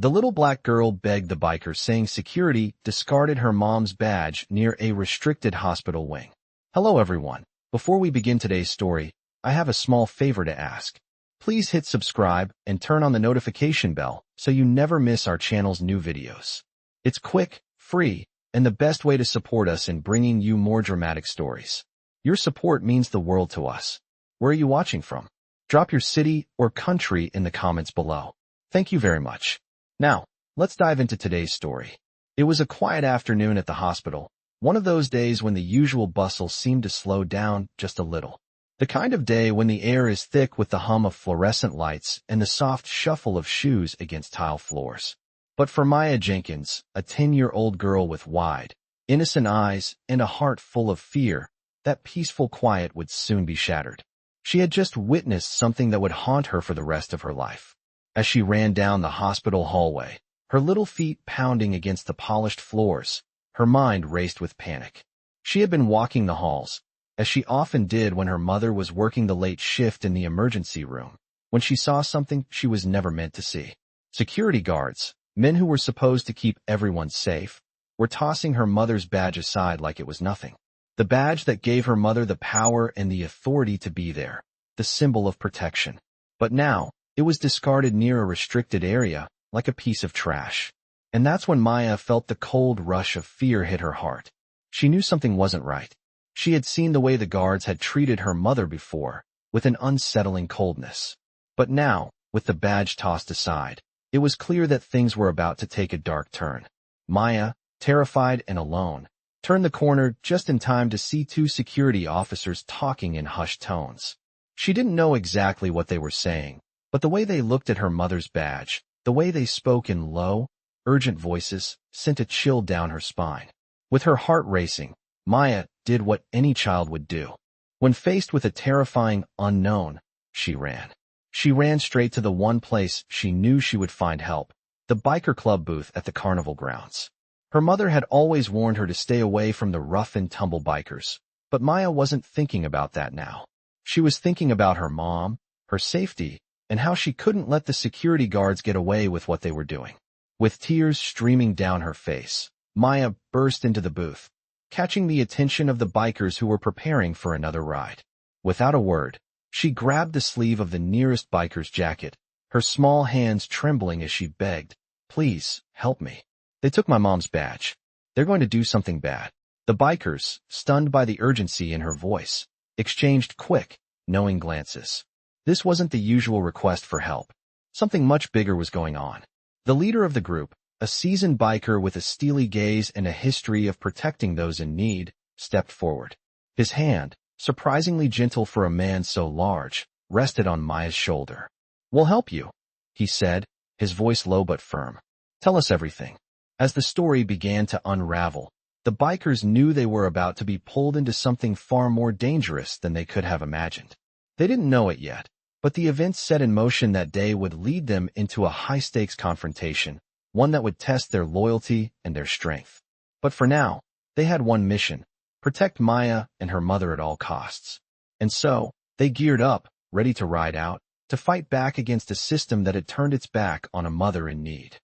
The little black girl begged the biker, saying security discarded her mom's badge near a restricted hospital wing. Hello everyone. Before we begin today's story, I have a small favor to ask. Please hit subscribe and turn on the notification bell so you never miss our channel's new videos. It's quick, free, and the best way to support us in bringing you more dramatic stories. Your support means the world to us. Where are you watching from? Drop your city or country in the comments below. Thank you very much. Now, let's dive into today's story. It was a quiet afternoon at the hospital, one of those days when the usual bustle seemed to slow down just a little. The kind of day when the air is thick with the hum of fluorescent lights and the soft shuffle of shoes against tile floors. But for Maya Jenkins, a 10-year-old girl with wide, innocent eyes and a heart full of fear, that peaceful quiet would soon be shattered. She had just witnessed something that would haunt her for the rest of her life. As she ran down the hospital hallway, her little feet pounding against the polished floors, her mind raced with panic. She had been walking the halls, as she often did when her mother was working the late shift in the emergency room, when she saw something she was never meant to see. Security guards, men who were supposed to keep everyone safe, were tossing her mother's badge aside like it was nothing. The badge that gave her mother the power and the authority to be there, the symbol of protection. But now, it was discarded near a restricted area, like a piece of trash. And that's when Maya felt the cold rush of fear hit her heart. She knew something wasn't right. She had seen the way the guards had treated her mother before, with an unsettling coldness. But now, with the badge tossed aside, it was clear that things were about to take a dark turn. Maya, terrified and alone, turned the corner just in time to see two security officers talking in hushed tones. She didn't know exactly what they were saying, but the way they looked at her mother's badge, the way they spoke in low, urgent voices, sent a chill down her spine. With her heart racing, Maya did what any child would do. When faced with a terrifying unknown, she ran. She ran straight to the one place she knew she would find help, the biker club booth at the carnival grounds. Her mother had always warned her to stay away from the rough-and-tumble bikers, but Maya wasn't thinking about that now. She was thinking about her mom, her safety, and how she couldn't let the security guards get away with what they were doing. With tears streaming down her face, Maya burst into the booth, catching the attention of the bikers who were preparing for another ride. Without a word, she grabbed the sleeve of the nearest biker's jacket, her small hands trembling as she begged, "Please, help me. They took my mom's badge. They're going to do something bad." The bikers, stunned by the urgency in her voice, exchanged quick, knowing glances. This wasn't the usual request for help. Something much bigger was going on. The leader of the group, a seasoned biker with a steely gaze and a history of protecting those in need, stepped forward. His hand, surprisingly gentle for a man so large, rested on Maya's shoulder. "We'll help you," he said, his voice low but firm. "Tell us everything." As the story began to unravel, the bikers knew they were about to be pulled into something far more dangerous than they could have imagined. They didn't know it yet, but the events set in motion that day would lead them into a high-stakes confrontation, one that would test their loyalty and their strength. But for now, they had one mission: protect Maya and her mother at all costs. And so, they geared up, ready to ride out, to fight back against a system that had turned its back on a mother in need.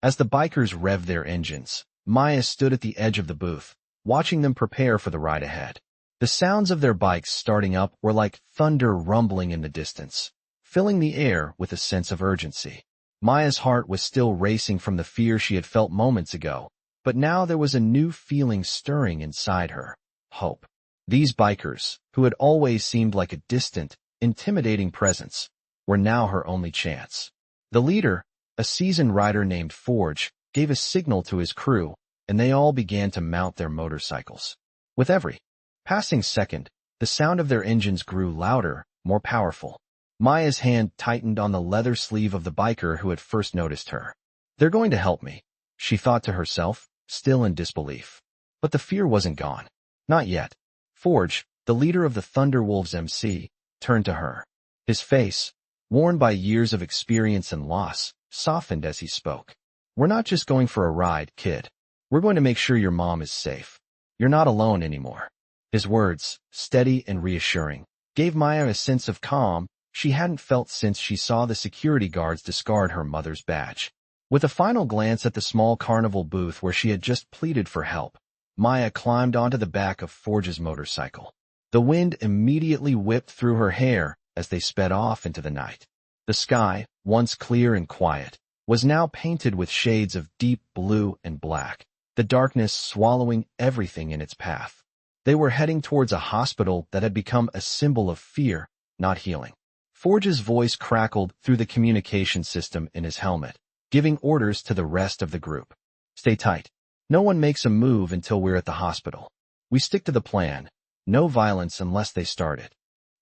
As the bikers revved their engines, Maya stood at the edge of the booth, watching them prepare for the ride ahead. The sounds of their bikes starting up were like thunder rumbling in the distance, filling the air with a sense of urgency. Maya's heart was still racing from the fear she had felt moments ago, but now there was a new feeling stirring inside her: hope. These bikers, who had always seemed like a distant, intimidating presence, were now her only chance. The leader, a seasoned rider named Forge, gave a signal to his crew, and they all began to mount their motorcycles. With every passing second, the sound of their engines grew louder, more powerful. Maya's hand tightened on the leather sleeve of the biker who had first noticed her. "They're going to help me," she thought to herself, still in disbelief. But the fear wasn't gone. Not yet. Forge, the leader of the Thunderwolves MC, turned to her. His face, worn by years of experience and loss, softened as he spoke. "We're not just going for a ride, kid. We're going to make sure your mom is safe. You're not alone anymore." His words, steady and reassuring, gave Maya a sense of calm she hadn't felt since she saw the security guards discard her mother's badge. With a final glance at the small carnival booth where she had just pleaded for help, Maya climbed onto the back of Forge's motorcycle. The wind immediately whipped through her hair as they sped off into the night. The sky, once clear and quiet, was now painted with shades of deep blue and black, the darkness swallowing everything in its path. They were heading towards a hospital that had become a symbol of fear, not healing. Forge's voice crackled through the communication system in his helmet, giving orders to the rest of the group. Stay tight. No one makes a move until we're at the hospital. We stick to the plan. No violence unless they start it.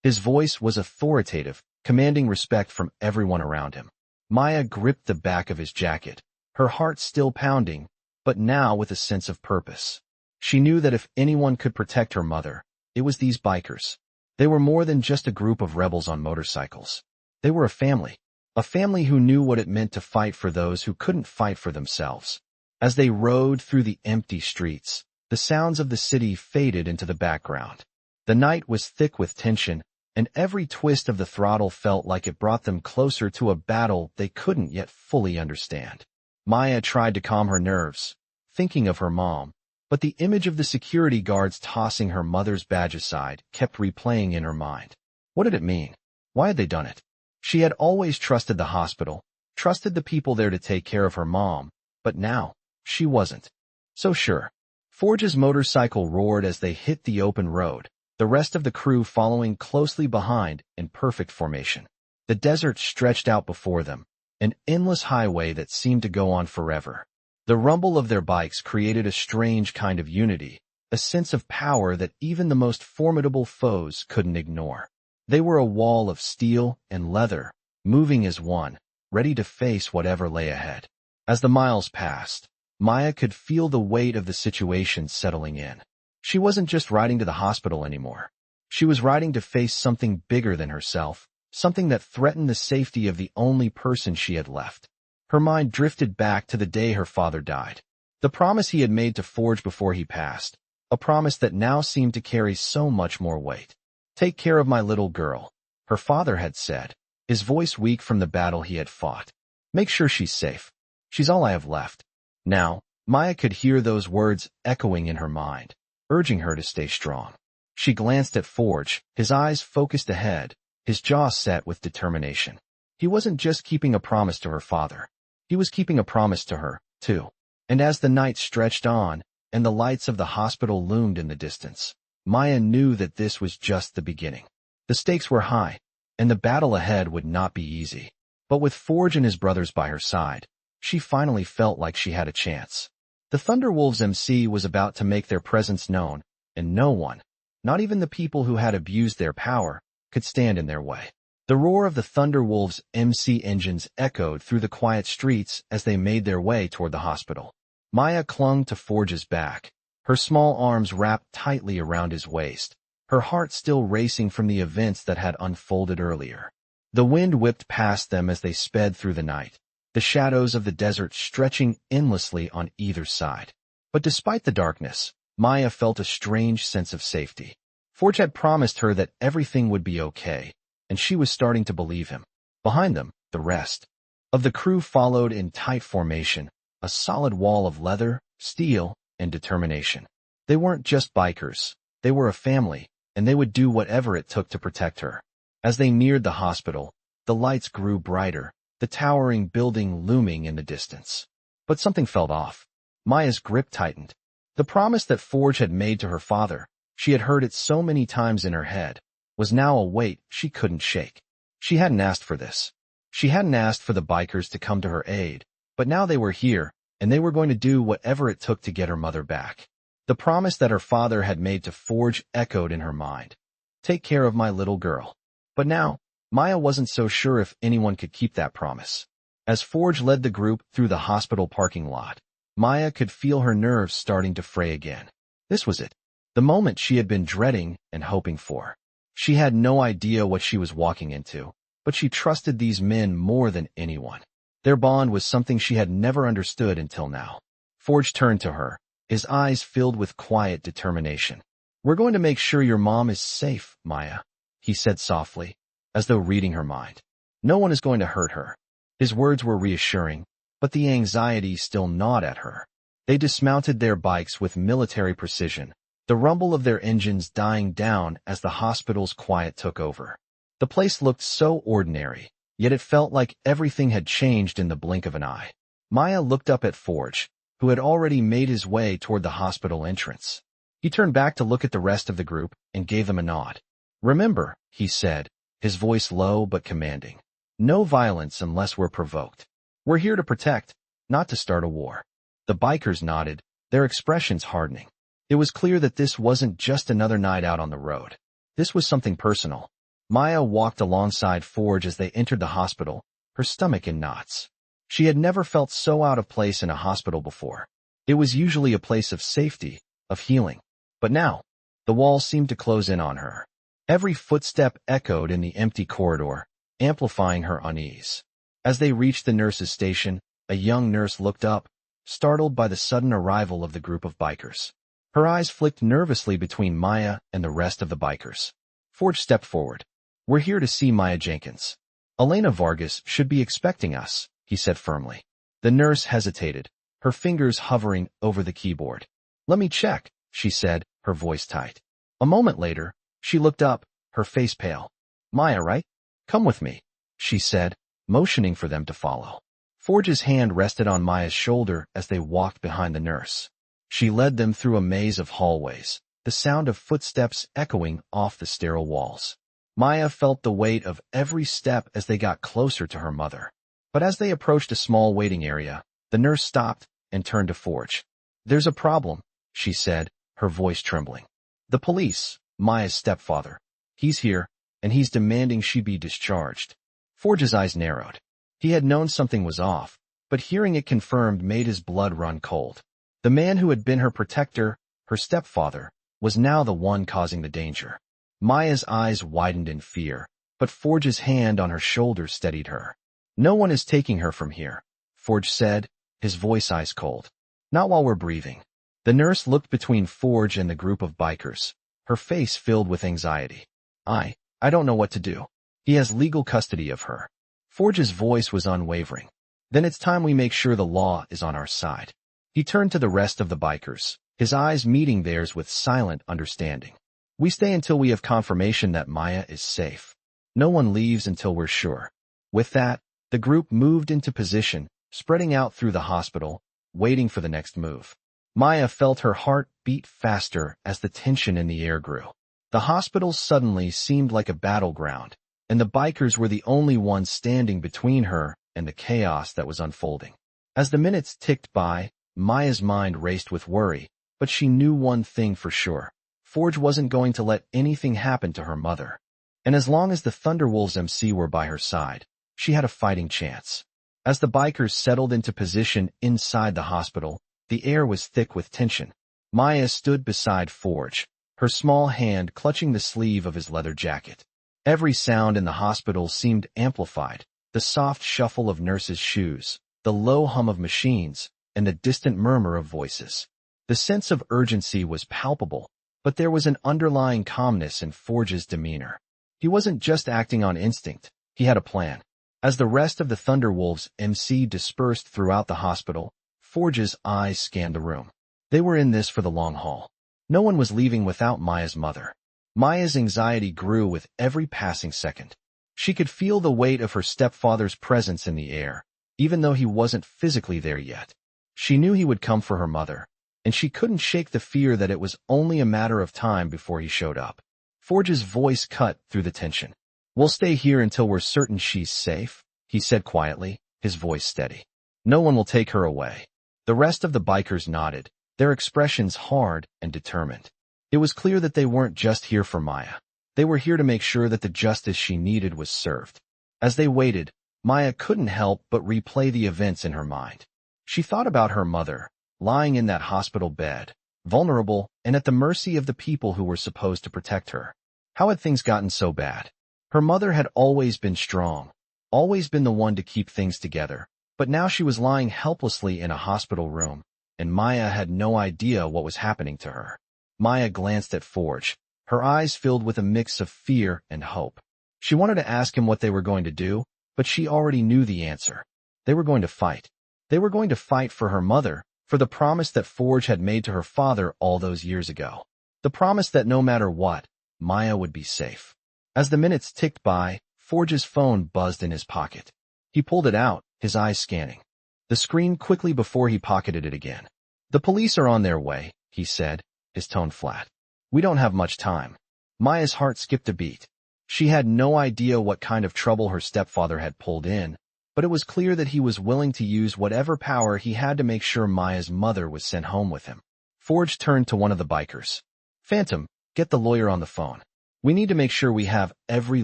His voice was authoritative, commanding respect from everyone around him. Maya gripped the back of his jacket, her heart still pounding, but now with a sense of purpose. She knew that if anyone could protect her mother, it was these bikers. They were more than just a group of rebels on motorcycles. They were a family who knew what it meant to fight for those who couldn't fight for themselves. As they rode through the empty streets, the sounds of the city faded into the background. The night was thick with tension, and every twist of the throttle felt like it brought them closer to a battle they couldn't yet fully understand. Maya tried to calm her nerves, thinking of her mom, but the image of the security guards tossing her mother's badge aside kept replaying in her mind. What did it mean? Why had they done it? She had always trusted the hospital, trusted the people there to take care of her mom, but now, she wasn't so sure. Forge's motorcycle roared as they hit the open road, the rest of the crew following closely behind in perfect formation. The desert stretched out before them, an endless highway that seemed to go on forever. The rumble of their bikes created a strange kind of unity, a sense of power that even the most formidable foes couldn't ignore. They were a wall of steel and leather, moving as one, ready to face whatever lay ahead. As the miles passed, Maya could feel the weight of the situation settling in. She wasn't just riding to the hospital anymore. She was riding to face something bigger than herself, something that threatened the safety of the only person she had left. Her mind drifted back to the day her father died. The promise he had made to Forge before he passed, a promise that now seemed to carry so much more weight. Take care of my little girl, her father had said, his voice weak from the battle he had fought. Make sure she's safe. She's all I have left. Now, Maya could hear those words echoing in her mind, urging her to stay strong. She glanced at Forge, his eyes focused ahead, his jaw set with determination. He wasn't just keeping a promise to her father. He was keeping a promise to her, too. And as the night stretched on, and the lights of the hospital loomed in the distance, Maya knew that this was just the beginning. The stakes were high, and the battle ahead would not be easy. But with Forge and his brothers by her side, she finally felt like she had a chance. The Thunderwolves MC was about to make their presence known, and no one, not even the people who had abused their power, could stand in their way. The roar of the Thunderwolves' MC engines echoed through the quiet streets as they made their way toward the hospital. Maya clung to Forge's back, her small arms wrapped tightly around his waist, her heart still racing from the events that had unfolded earlier. The wind whipped past them as they sped through the night, the shadows of the desert stretching endlessly on either side. But despite the darkness, Maya felt a strange sense of safety. Forge had promised her that everything would be okay, and she was starting to believe him. Behind them, the rest of the crew followed in tight formation, a solid wall of leather, steel, and determination. They weren't just bikers, they were a family, and they would do whatever it took to protect her. As they neared the hospital, the lights grew brighter, the towering building looming in the distance. But something felt off. Maya's grip tightened. The promise that Forge had made to her father, she had heard it so many times in her head, was now a weight she couldn't shake. She hadn't asked for this. She hadn't asked for the bikers to come to her aid, but now they were here, and they were going to do whatever it took to get her mother back. The promise that her father had made to Forge echoed in her mind. Take care of my little girl. But now, Maya wasn't so sure if anyone could keep that promise. As Forge led the group through the hospital parking lot, Maya could feel her nerves starting to fray again. This was it. The moment she had been dreading and hoping for. She had no idea what she was walking into, but she trusted these men more than anyone. Their bond was something she had never understood until now. Forge turned to her, his eyes filled with quiet determination. We're going to make sure your mom is safe, Maya, he said softly, as though reading her mind. No one is going to hurt her. His words were reassuring, but the anxiety still gnawed at her. They dismounted their bikes with military precision, the rumble of their engines dying down as the hospital's quiet took over. The place looked so ordinary, yet it felt like everything had changed in the blink of an eye. Maya looked up at Forge, who had already made his way toward the hospital entrance. He turned back to look at the rest of the group and gave them a nod. "Remember," he said, his voice low but commanding, "no violence unless we're provoked. We're here to protect, not to start a war." The bikers nodded, their expressions hardening. It was clear that this wasn't just another night out on the road. This was something personal. Maya walked alongside Forge as they entered the hospital, her stomach in knots. She had never felt so out of place in a hospital before. It was usually a place of safety, of healing. But now, the walls seemed to close in on her. Every footstep echoed in the empty corridor, amplifying her unease. As they reached the nurse's station, a young nurse looked up, startled by the sudden arrival of the group of bikers. Her eyes flicked nervously between Maya and the rest of the bikers. Forge stepped forward. "We're here to see Maya Jenkins. Elena Vargas should be expecting us," he said firmly. The nurse hesitated, her fingers hovering over the keyboard. "Let me check," she said, her voice tight. A moment later, she looked up, her face pale. "Maya, right? Come with me," she said, motioning for them to follow. Forge's hand rested on Maya's shoulder as they walked behind the nurse. She led them through a maze of hallways, the sound of footsteps echoing off the sterile walls. Maya felt the weight of every step as they got closer to her mother. But as they approached a small waiting area, the nurse stopped and turned to Forge. "There's a problem," she said, her voice trembling. "The police, Maya's stepfather. He's here, and he's demanding she be discharged." Forge's eyes narrowed. He had known something was off, but hearing it confirmed made his blood run cold. The man who had been her protector, her stepfather, was now the one causing the danger. Maya's eyes widened in fear, but Forge's hand on her shoulder steadied her. "No one is taking her from here," Forge said, his voice ice cold. "Not while we're breathing." The nurse looked between Forge and the group of bikers, her face filled with anxiety. I don't know what to do. He has legal custody of her." Forge's voice was unwavering. "Then it's time we make sure the law is on our side." He turned to the rest of the bikers, his eyes meeting theirs with silent understanding. "We stay until we have confirmation that Maya is safe. No one leaves until we're sure." With that, the group moved into position, spreading out through the hospital, waiting for the next move. Maya felt her heart beat faster as the tension in the air grew. The hospital suddenly seemed like a battleground, and the bikers were the only ones standing between her and the chaos that was unfolding. As the minutes ticked by, Maya's mind raced with worry, but she knew one thing for sure. Forge wasn't going to let anything happen to her mother. And as long as the Thunderwolves MC were by her side, she had a fighting chance. As the bikers settled into position inside the hospital, the air was thick with tension. Maya stood beside Forge, her small hand clutching the sleeve of his leather jacket. Every sound in the hospital seemed amplified, the soft shuffle of nurses' shoes, the low hum of machines, and the distant murmur of voices. The sense of urgency was palpable, but there was an underlying calmness in Forge's demeanor. He wasn't just acting on instinct, he had a plan. As the rest of the Thunderwolves MC dispersed throughout the hospital, Forge's eyes scanned the room. They were in this for the long haul. No one was leaving without Maya's mother. Maya's anxiety grew with every passing second. She could feel the weight of her stepfather's presence in the air, even though he wasn't physically there yet. She knew he would come for her mother, and she couldn't shake the fear that it was only a matter of time before he showed up. Forge's voice cut through the tension. "We'll stay here until we're certain she's safe," he said quietly, his voice steady. "No one will take her away." The rest of the bikers nodded, their expressions hard and determined. It was clear that they weren't just here for Maya. They were here to make sure that the justice she needed was served. As they waited, Maya couldn't help but replay the events in her mind. She thought about her mother, lying in that hospital bed, vulnerable and at the mercy of the people who were supposed to protect her. How had things gotten so bad? Her mother had always been strong, always been the one to keep things together, but now she was lying helplessly in a hospital room, and Maya had no idea what was happening to her. Maya glanced at Forge, her eyes filled with a mix of fear and hope. She wanted to ask him what they were going to do, but she already knew the answer. They were going to fight. They were going to fight for her mother, for the promise that Forge had made to her father all those years ago. The promise that no matter what, Maya would be safe. As the minutes ticked by, Forge's phone buzzed in his pocket. He pulled it out, his eyes scanning the screen quickly before he pocketed it again. "The police are on their way," he said, his tone flat. "We don't have much time." Maya's heart skipped a beat. She had no idea what kind of trouble her stepfather had pulled in, but it was clear that he was willing to use whatever power he had to make sure Maya's mother was sent home with him. Forge turned to one of the bikers. "Phantom, get the lawyer on the phone. We need to make sure we have every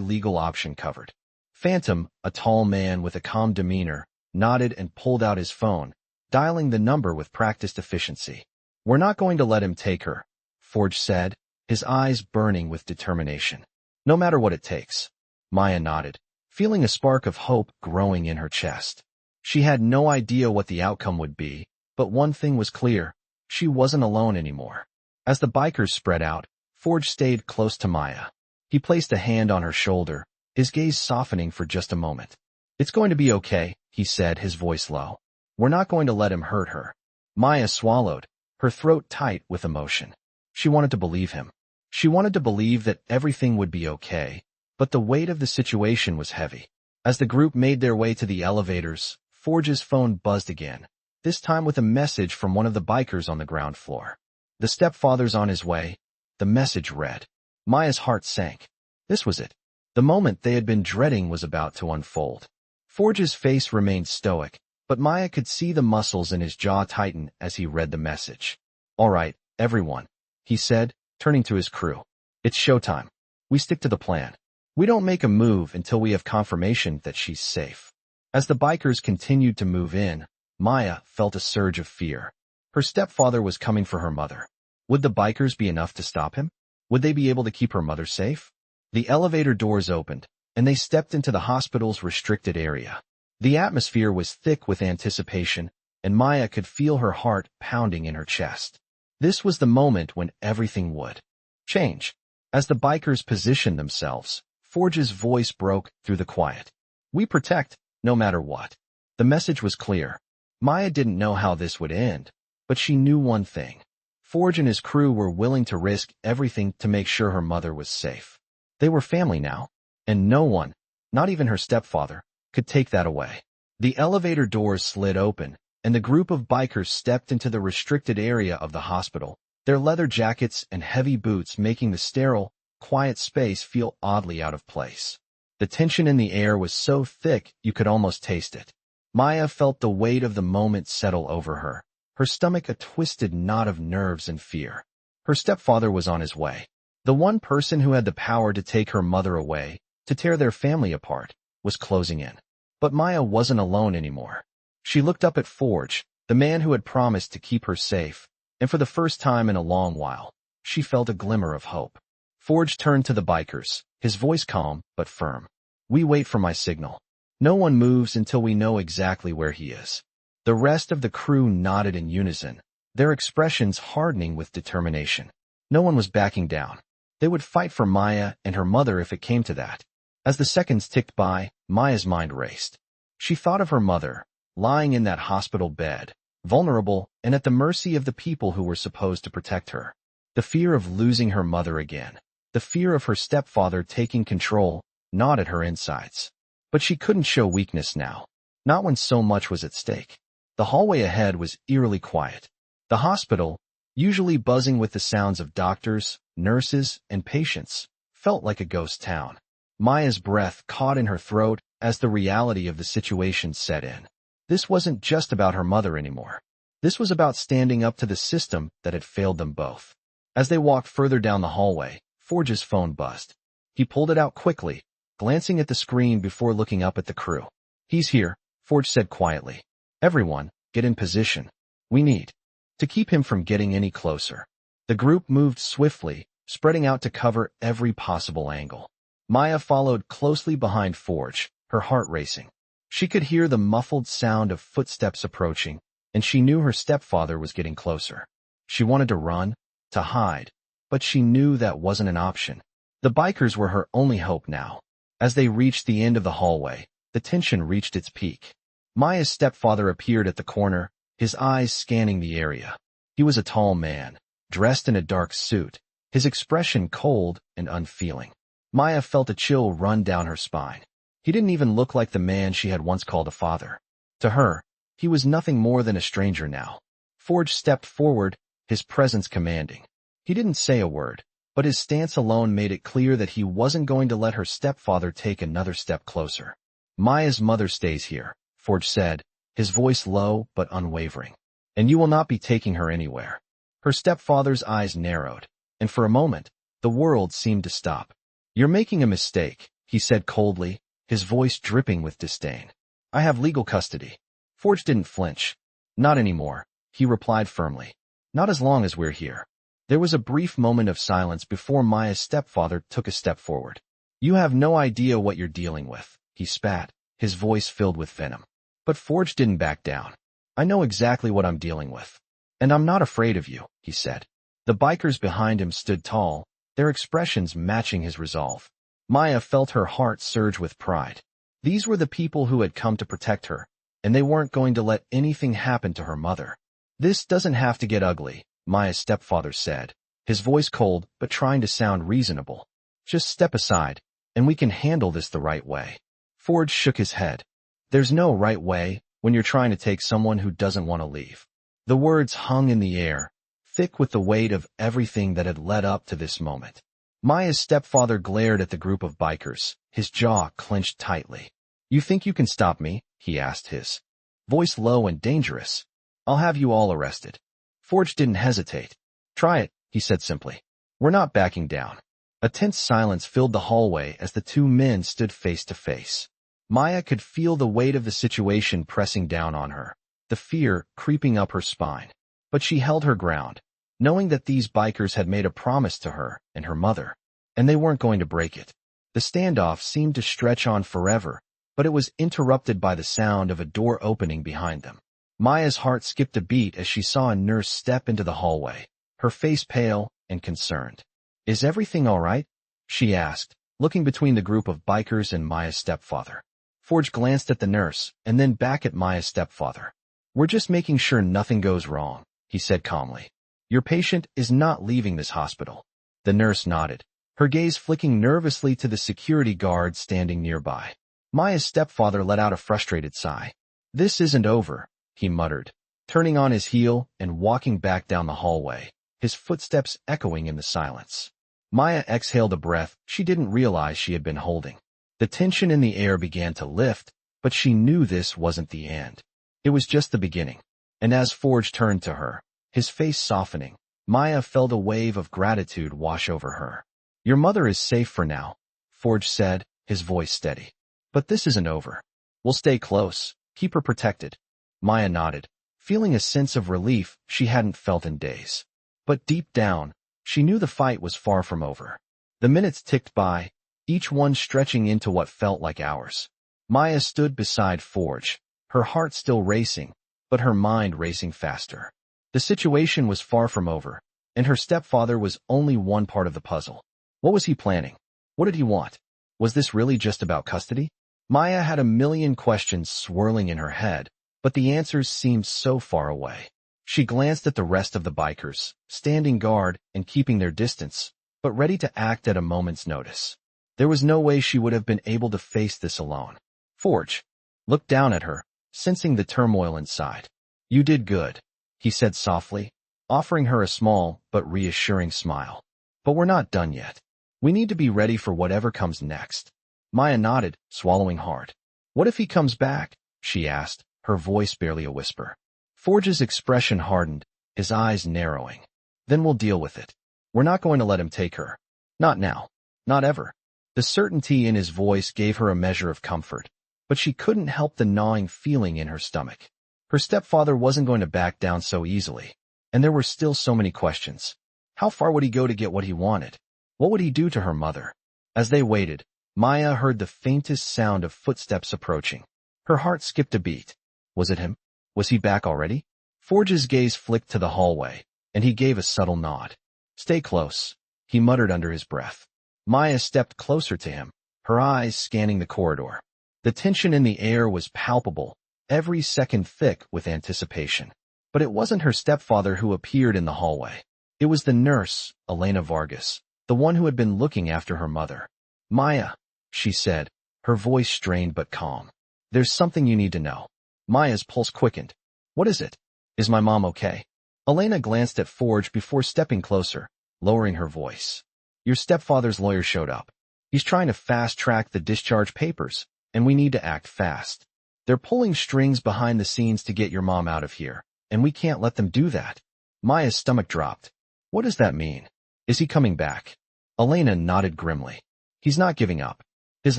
legal option covered." Phantom, a tall man with a calm demeanor, nodded and pulled out his phone, dialing the number with practiced efficiency. "We're not going to let him take her," Forge said, his eyes burning with determination. "No matter what it takes." Maya nodded, feeling a spark of hope growing in her chest. She had no idea what the outcome would be, but one thing was clear: she wasn't alone anymore. As the bikers spread out, Forge stayed close to Maya. He placed a hand on her shoulder, his gaze softening for just a moment. "It's going to be okay," he said, his voice low. "We're not going to let him hurt her." Maya swallowed, her throat tight with emotion. She wanted to believe him. She wanted to believe that everything would be okay, but the weight of the situation was heavy. As the group made their way to the elevators, Forge's phone buzzed again, this time with a message from one of the bikers on the ground floor. "The stepfather's on his way," the message read. Maya's heart sank. This was it. The moment they had been dreading was about to unfold. Forge's face remained stoic, but Maya could see the muscles in his jaw tighten as he read the message. "All right, everyone," he said, turning to his crew. "It's showtime. We stick to the plan. We don't make a move until we have confirmation that she's safe." As the bikers continued to move in, Maya felt a surge of fear. Her stepfather was coming for her mother. Would the bikers be enough to stop him? Would they be able to keep her mother safe? The elevator doors opened, and they stepped into the hospital's restricted area. The atmosphere was thick with anticipation, and Maya could feel her heart pounding in her chest. This was the moment when everything would change. As the bikers positioned themselves, Forge's voice broke through the quiet. "We protect, no matter what." The message was clear. Maya didn't know how this would end, but she knew one thing. Forge and his crew were willing to risk everything to make sure her mother was safe. They were family now, and no one, not even her stepfather, could take that away. The elevator doors slid open, and the group of bikers stepped into the restricted area of the hospital, their leather jackets and heavy boots making the sterile, quiet space feel oddly out of place. The tension in the air was so thick you could almost taste it. Maya felt the weight of the moment settle over her, her stomach a twisted knot of nerves and fear. Her stepfather was on his way. The one person who had the power to take her mother away, to tear their family apart, was closing in. But Maya wasn't alone anymore. She looked up at Forge, the man who had promised to keep her safe, and for the first time in a long while, she felt a glimmer of hope. Forge turned to the bikers, his voice calm but firm. "We wait for my signal. No one moves until we know exactly where he is." The rest of the crew nodded in unison, their expressions hardening with determination. No one was backing down. They would fight for Maya and her mother if it came to that. As the seconds ticked by, Maya's mind raced. She thought of her mother, lying in that hospital bed, vulnerable and at the mercy of the people who were supposed to protect her. The fear of losing her mother again, the fear of her stepfather taking control, gnawed at her insides. But she couldn't show weakness now, not when so much was at stake. The hallway ahead was eerily quiet. The hospital, usually buzzing with the sounds of doctors, nurses, and patients, felt like a ghost town. Maya's breath caught in her throat as the reality of the situation set in. This wasn't just about her mother anymore. This was about standing up to the system that had failed them both. As they walked further down the hallway, Forge's phone buzzed. He pulled it out quickly, glancing at the screen before looking up at the crew. "He's here," Forge said quietly. "Everyone, get in position. We need to keep him from getting any closer." The group moved swiftly, spreading out to cover every possible angle. Maya followed closely behind Forge, her heart racing. She could hear the muffled sound of footsteps approaching, and she knew her stepfather was getting closer. She wanted to run, to hide, but she knew that wasn't an option. The bikers were her only hope now. As they reached the end of the hallway, the tension reached its peak. Maya's stepfather appeared at the corner, his eyes scanning the area. He was a tall man, dressed in a dark suit, his expression cold and unfeeling. Maya felt a chill run down her spine. He didn't even look like the man she had once called a father. To her, he was nothing more than a stranger now. Forge stepped forward, his presence commanding. He didn't say a word, but his stance alone made it clear that he wasn't going to let her stepfather take another step closer. Maya's mother stays here, Forge said, his voice low but unwavering. And you will not be taking her anywhere. Her stepfather's eyes narrowed, and for a moment, the world seemed to stop. You're making a mistake, he said coldly, his voice dripping with disdain. I have legal custody. Forge didn't flinch. Not anymore, he replied firmly. Not as long as we're here. There was a brief moment of silence before Maya's stepfather took a step forward. You have no idea what you're dealing with, he spat, his voice filled with venom. But Forge didn't back down. I know exactly what I'm dealing with. And I'm not afraid of you, he said. The bikers behind him stood tall, their expressions matching his resolve. Maya felt her heart surge with pride. These were the people who had come to protect her, and they weren't going to let anything happen to her mother. This doesn't have to get ugly, Maya's stepfather said, his voice cold but trying to sound reasonable. Just step aside, and we can handle this the right way. Forge shook his head. There's no right way when you're trying to take someone who doesn't want to leave. The words hung in the air, thick with the weight of everything that had led up to this moment. Maya's stepfather glared at the group of bikers, his jaw clenched tightly. You think you can stop me? He asked, his voice low and dangerous. I'll have you all arrested. Forge didn't hesitate. Try it, he said simply. We're not backing down. A tense silence filled the hallway as the two men stood face to face. Maya could feel the weight of the situation pressing down on her, the fear creeping up her spine. But she held her ground, knowing that these bikers had made a promise to her and her mother, and they weren't going to break it. The standoff seemed to stretch on forever, but it was interrupted by the sound of a door opening behind them. Maya's heart skipped a beat as she saw a nurse step into the hallway, her face pale and concerned. Is everything all right? She asked, looking between the group of bikers and Maya's stepfather. Forge glanced at the nurse and then back at Maya's stepfather. We're just making sure nothing goes wrong, he said calmly. Your patient is not leaving this hospital. The nurse nodded, her gaze flicking nervously to the security guard standing nearby. Maya's stepfather let out a frustrated sigh. This isn't over, he muttered, turning on his heel and walking back down the hallway, his footsteps echoing in the silence. Maya exhaled a breath she didn't realize she had been holding. The tension in the air began to lift, but she knew this wasn't the end. It was just the beginning. And as Forge turned to her, his face softening, Maya felt a wave of gratitude wash over her. Your mother is safe for now, Forge said, his voice steady. But this isn't over. We'll stay close, keep her protected. Maya nodded, feeling a sense of relief she hadn't felt in days. But deep down, she knew the fight was far from over. The minutes ticked by, each one stretching into what felt like hours. Maya stood beside Forge, her heart still racing, but her mind racing faster. The situation was far from over, and her stepfather was only one part of the puzzle. What was he planning? What did he want? Was this really just about custody? Maya had a million questions swirling in her head, but the answers seemed so far away. She glanced at the rest of the bikers, standing guard and keeping their distance, but ready to act at a moment's notice. There was no way she would have been able to face this alone. Forge looked down at her, sensing the turmoil inside. You did good, he said softly, offering her a small but reassuring smile. But we're not done yet. We need to be ready for whatever comes next. Maya nodded, swallowing hard. What if he comes back? She asked, her voice barely a whisper. Forge's expression hardened, his eyes narrowing. Then we'll deal with it. We're not going to let him take her. Not now. Not ever. The certainty in his voice gave her a measure of comfort, but she couldn't help the gnawing feeling in her stomach. Her stepfather wasn't going to back down so easily, and there were still so many questions. How far would he go to get what he wanted? What would he do to her mother? As they waited, Maya heard the faintest sound of footsteps approaching. Her heart skipped a beat. Was it him? Was he back already? Forge's gaze flicked to the hallway, and he gave a subtle nod. Stay close, he muttered under his breath. Maya stepped closer to him, her eyes scanning the corridor. The tension in the air was palpable, every second thick with anticipation. But it wasn't her stepfather who appeared in the hallway. It was the nurse, Elena Vargas, the one who had been looking after her mother. "Maya," she said, her voice strained but calm. "There's something you need to know." Maya's pulse quickened. "What is it? Is my mom okay?" Elena glanced at Forge before stepping closer, lowering her voice. "Your stepfather's lawyer showed up. He's trying to fast-track the discharge papers, and we need to act fast. They're pulling strings behind the scenes to get your mom out of here, and we can't let them do that." Maya's stomach dropped. "What does that mean? Is he coming back?" Elena nodded grimly. "He's not giving up. His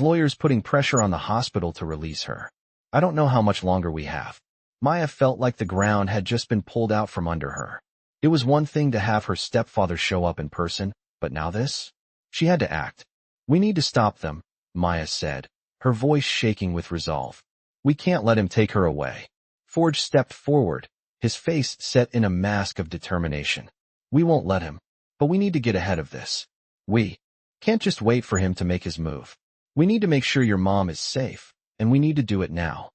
lawyer's putting pressure on the hospital to release her. I don't know how much longer we have." Maya felt like the ground had just been pulled out from under her. It was one thing to have her stepfather show up in person, but now this? She had to act. "We need to stop them," Maya said, her voice shaking with resolve. "We can't let him take her away." Forge stepped forward, his face set in a mask of determination. "We won't let him, but we need to get ahead of this. We can't just wait for him to make his move. We need to make sure your mom is safe, and we need to do it now."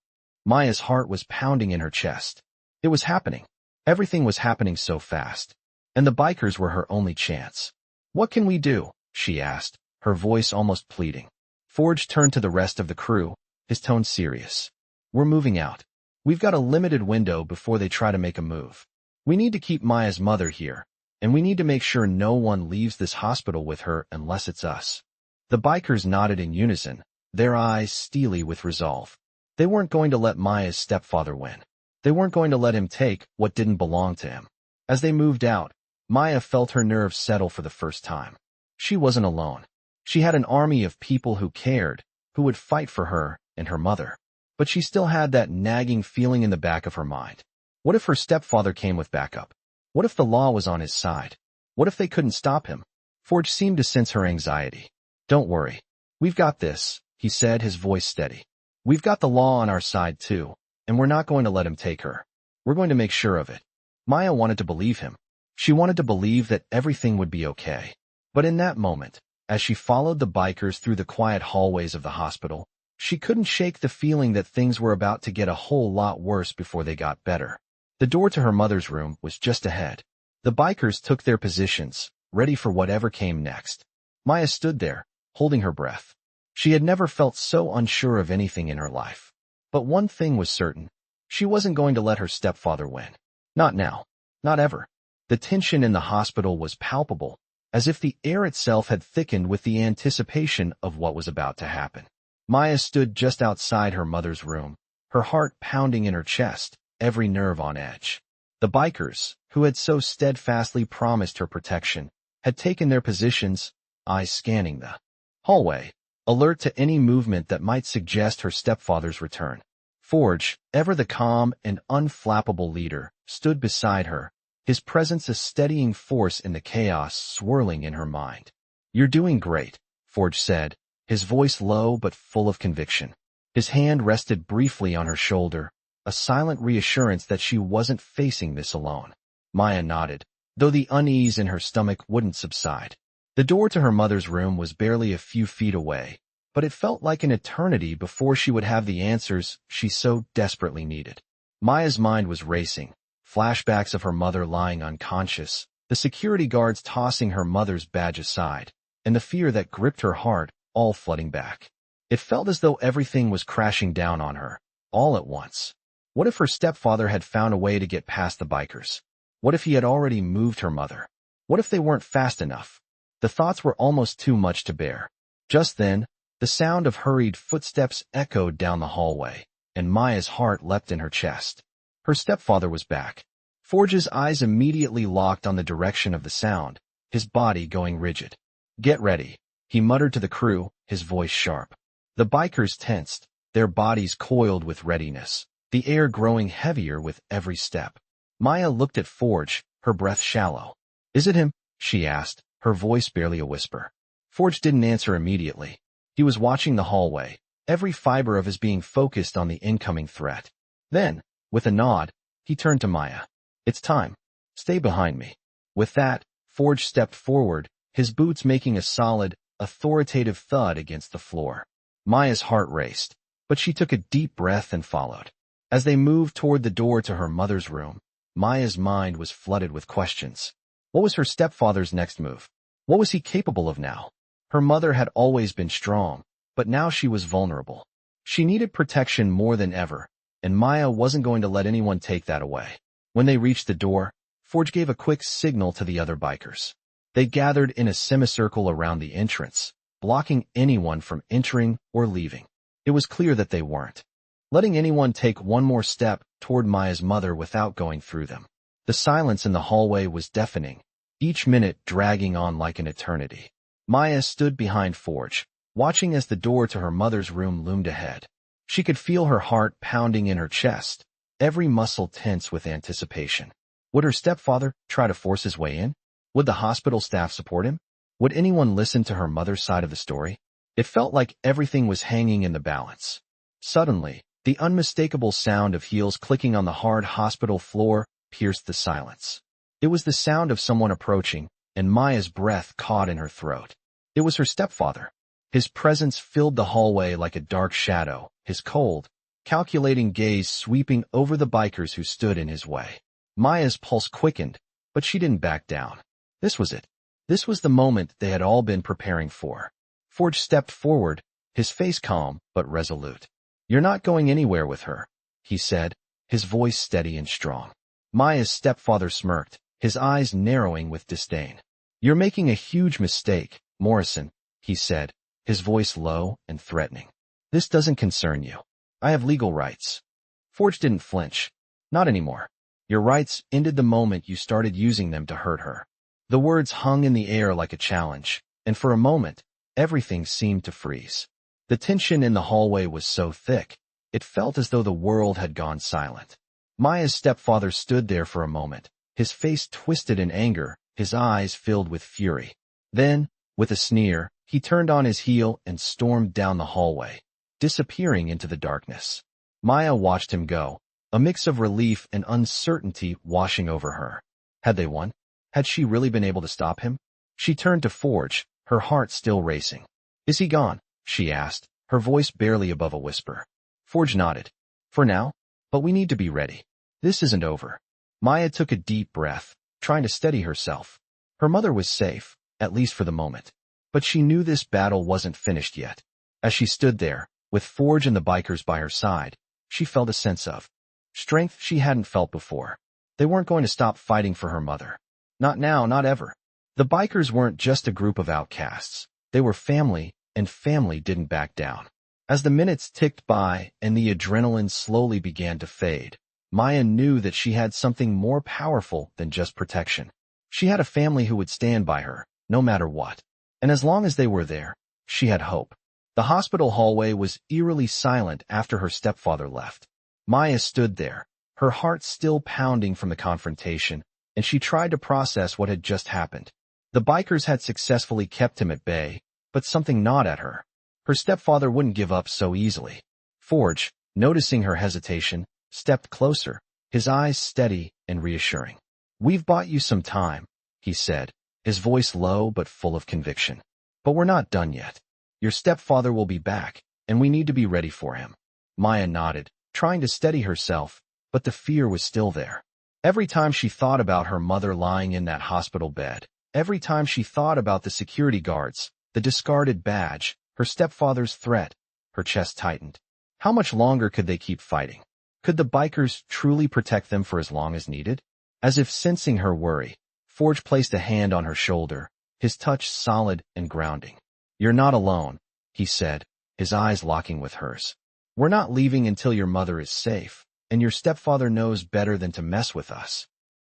Maya's heart was pounding in her chest. It was happening. Everything was happening so fast. And the bikers were her only chance. "What can we do?" she asked, her voice almost pleading. Forge turned to the rest of the crew, his tone serious. "We're moving out. We've got a limited window before they try to make a move. We need to keep Maya's mother here, and we need to make sure no one leaves this hospital with her unless it's us." The bikers nodded in unison, their eyes steely with resolve. They weren't going to let Maya's stepfather win. They weren't going to let him take what didn't belong to him. As they moved out, Maya felt her nerves settle for the first time. She wasn't alone. She had an army of people who cared, who would fight for her and her mother. But she still had that nagging feeling in the back of her mind. What if her stepfather came with backup? What if the law was on his side? What if they couldn't stop him? Forge seemed to sense her anxiety. "Don't worry. We've got this," he said, his voice steady. "We've got the law on our side too, and we're not going to let him take her. We're going to make sure of it." Maya wanted to believe him. She wanted to believe that everything would be okay. But in that moment, as she followed the bikers through the quiet hallways of the hospital, she couldn't shake the feeling that things were about to get a whole lot worse before they got better. The door to her mother's room was just ahead. The bikers took their positions, ready for whatever came next. Maya stood there, holding her breath. She had never felt so unsure of anything in her life. But one thing was certain. She wasn't going to let her stepfather win. Not now. Not ever. The tension in the hospital was palpable, as if the air itself had thickened with the anticipation of what was about to happen. Maya stood just outside her mother's room, her heart pounding in her chest, every nerve on edge. The bikers, who had so steadfastly promised her protection, had taken their positions, eyes scanning the hallway, alert to any movement that might suggest her stepfather's return. Forge, ever the calm and unflappable leader, stood beside her, his presence a steadying force in the chaos swirling in her mind. "You're doing great," Forge said, his voice low but full of conviction. His hand rested briefly on her shoulder, a silent reassurance that she wasn't facing this alone. Maya nodded, though the unease in her stomach wouldn't subside. The door to her mother's room was barely a few feet away, but it felt like an eternity before she would have the answers she so desperately needed. Maya's mind was racing, flashbacks of her mother lying unconscious, the security guards tossing her mother's badge aside, and the fear that gripped her heart, all flooding back. It felt as though everything was crashing down on her, all at once. What if her stepfather had found a way to get past the bikers? What if he had already moved her mother? What if they weren't fast enough? The thoughts were almost too much to bear. Just then, the sound of hurried footsteps echoed down the hallway, and Maya's heart leapt in her chest. Her stepfather was back. Forge's eyes immediately locked on the direction of the sound, his body going rigid. "Get ready," he muttered to the crew, his voice sharp. The bikers tensed, their bodies coiled with readiness, the air growing heavier with every step. Maya looked at Forge, her breath shallow. "Is it him?" she asked, her voice barely a whisper. Forge didn't answer immediately. He was watching the hallway, every fiber of his being focused on the incoming threat. Then, with a nod, he turned to Maya. "It's time. Stay behind me." With that, Forge stepped forward, his boots making a solid, authoritative thud against the floor. Maya's heart raced, but she took a deep breath and followed. As they moved toward the door to her mother's room, Maya's mind was flooded with questions. What was her stepfather's next move? What was he capable of now? Her mother had always been strong, but now she was vulnerable. She needed protection more than ever, and Maya wasn't going to let anyone take that away. When they reached the door, Forge gave a quick signal to the other bikers. They gathered in a semicircle around the entrance, blocking anyone from entering or leaving. It was clear that they weren't letting anyone take one more step toward Maya's mother without going through them. The silence in the hallway was deafening, each minute dragging on like an eternity. Maya stood behind Forge, watching as the door to her mother's room loomed ahead. She could feel her heart pounding in her chest, every muscle tense with anticipation. Would her stepfather try to force his way in? Would the hospital staff support him? Would anyone listen to her mother's side of the story? It felt like everything was hanging in the balance. Suddenly, the unmistakable sound of heels clicking on the hard hospital floor pierced the silence. It was the sound of someone approaching, and Maya's breath caught in her throat. It was her stepfather. His presence filled the hallway like a dark shadow, his cold, calculating gaze sweeping over the bikers who stood in his way. Maya's pulse quickened, but she didn't back down. This was it. This was the moment they had all been preparing for. Forge stepped forward, his face calm but resolute. "You're not going anywhere with her," he said, his voice steady and strong. Maya's stepfather smirked, his eyes narrowing with disdain. "You're making a huge mistake, Morrison," he said, his voice low and threatening. "This doesn't concern you. I have legal rights." Forge didn't flinch. "Not anymore. Your rights ended the moment you started using them to hurt her." The words hung in the air like a challenge, and for a moment, everything seemed to freeze. The tension in the hallway was so thick, it felt as though the world had gone silent. Maya's stepfather stood there for a moment, his face twisted in anger, his eyes filled with fury. Then, with a sneer, he turned on his heel and stormed down the hallway, disappearing into the darkness. Maya watched him go, a mix of relief and uncertainty washing over her. Had they won? Had she really been able to stop him? She turned to Forge, her heart still racing. "Is he gone?" she asked, her voice barely above a whisper. Forge nodded. "For now, but we need to be ready. This isn't over." Maya took a deep breath, trying to steady herself. Her mother was safe, at least for the moment. But she knew this battle wasn't finished yet. As she stood there, with Forge and the bikers by her side, she felt a sense of strength she hadn't felt before. They weren't going to stop fighting for her mother. Not now, not ever. The bikers weren't just a group of outcasts. They were family, and family didn't back down. As the minutes ticked by and the adrenaline slowly began to fade, Maya knew that she had something more powerful than just protection. She had a family who would stand by her, no matter what. And as long as they were there, she had hope. The hospital hallway was eerily silent after her stepfather left. Maya stood there, her heart still pounding from the confrontation, and she tried to process what had just happened. The bikers had successfully kept him at bay, but something gnawed at her. Her stepfather wouldn't give up so easily. Forge, noticing her hesitation, stepped closer, his eyes steady and reassuring. "We've bought you some time," he said, his voice low but full of conviction. "But we're not done yet. Your stepfather will be back, and we need to be ready for him." Maya nodded, trying to steady herself, but the fear was still there. Every time she thought about her mother lying in that hospital bed, every time she thought about the security guards, the discarded badge, her stepfather's threat, her chest tightened. How much longer could they keep fighting? Could the bikers truly protect them for as long as needed? As if sensing her worry, Forge placed a hand on her shoulder, his touch solid and grounding. "You're not alone," he said, his eyes locking with hers. "We're not leaving until your mother is safe, and your stepfather knows better than to mess with us."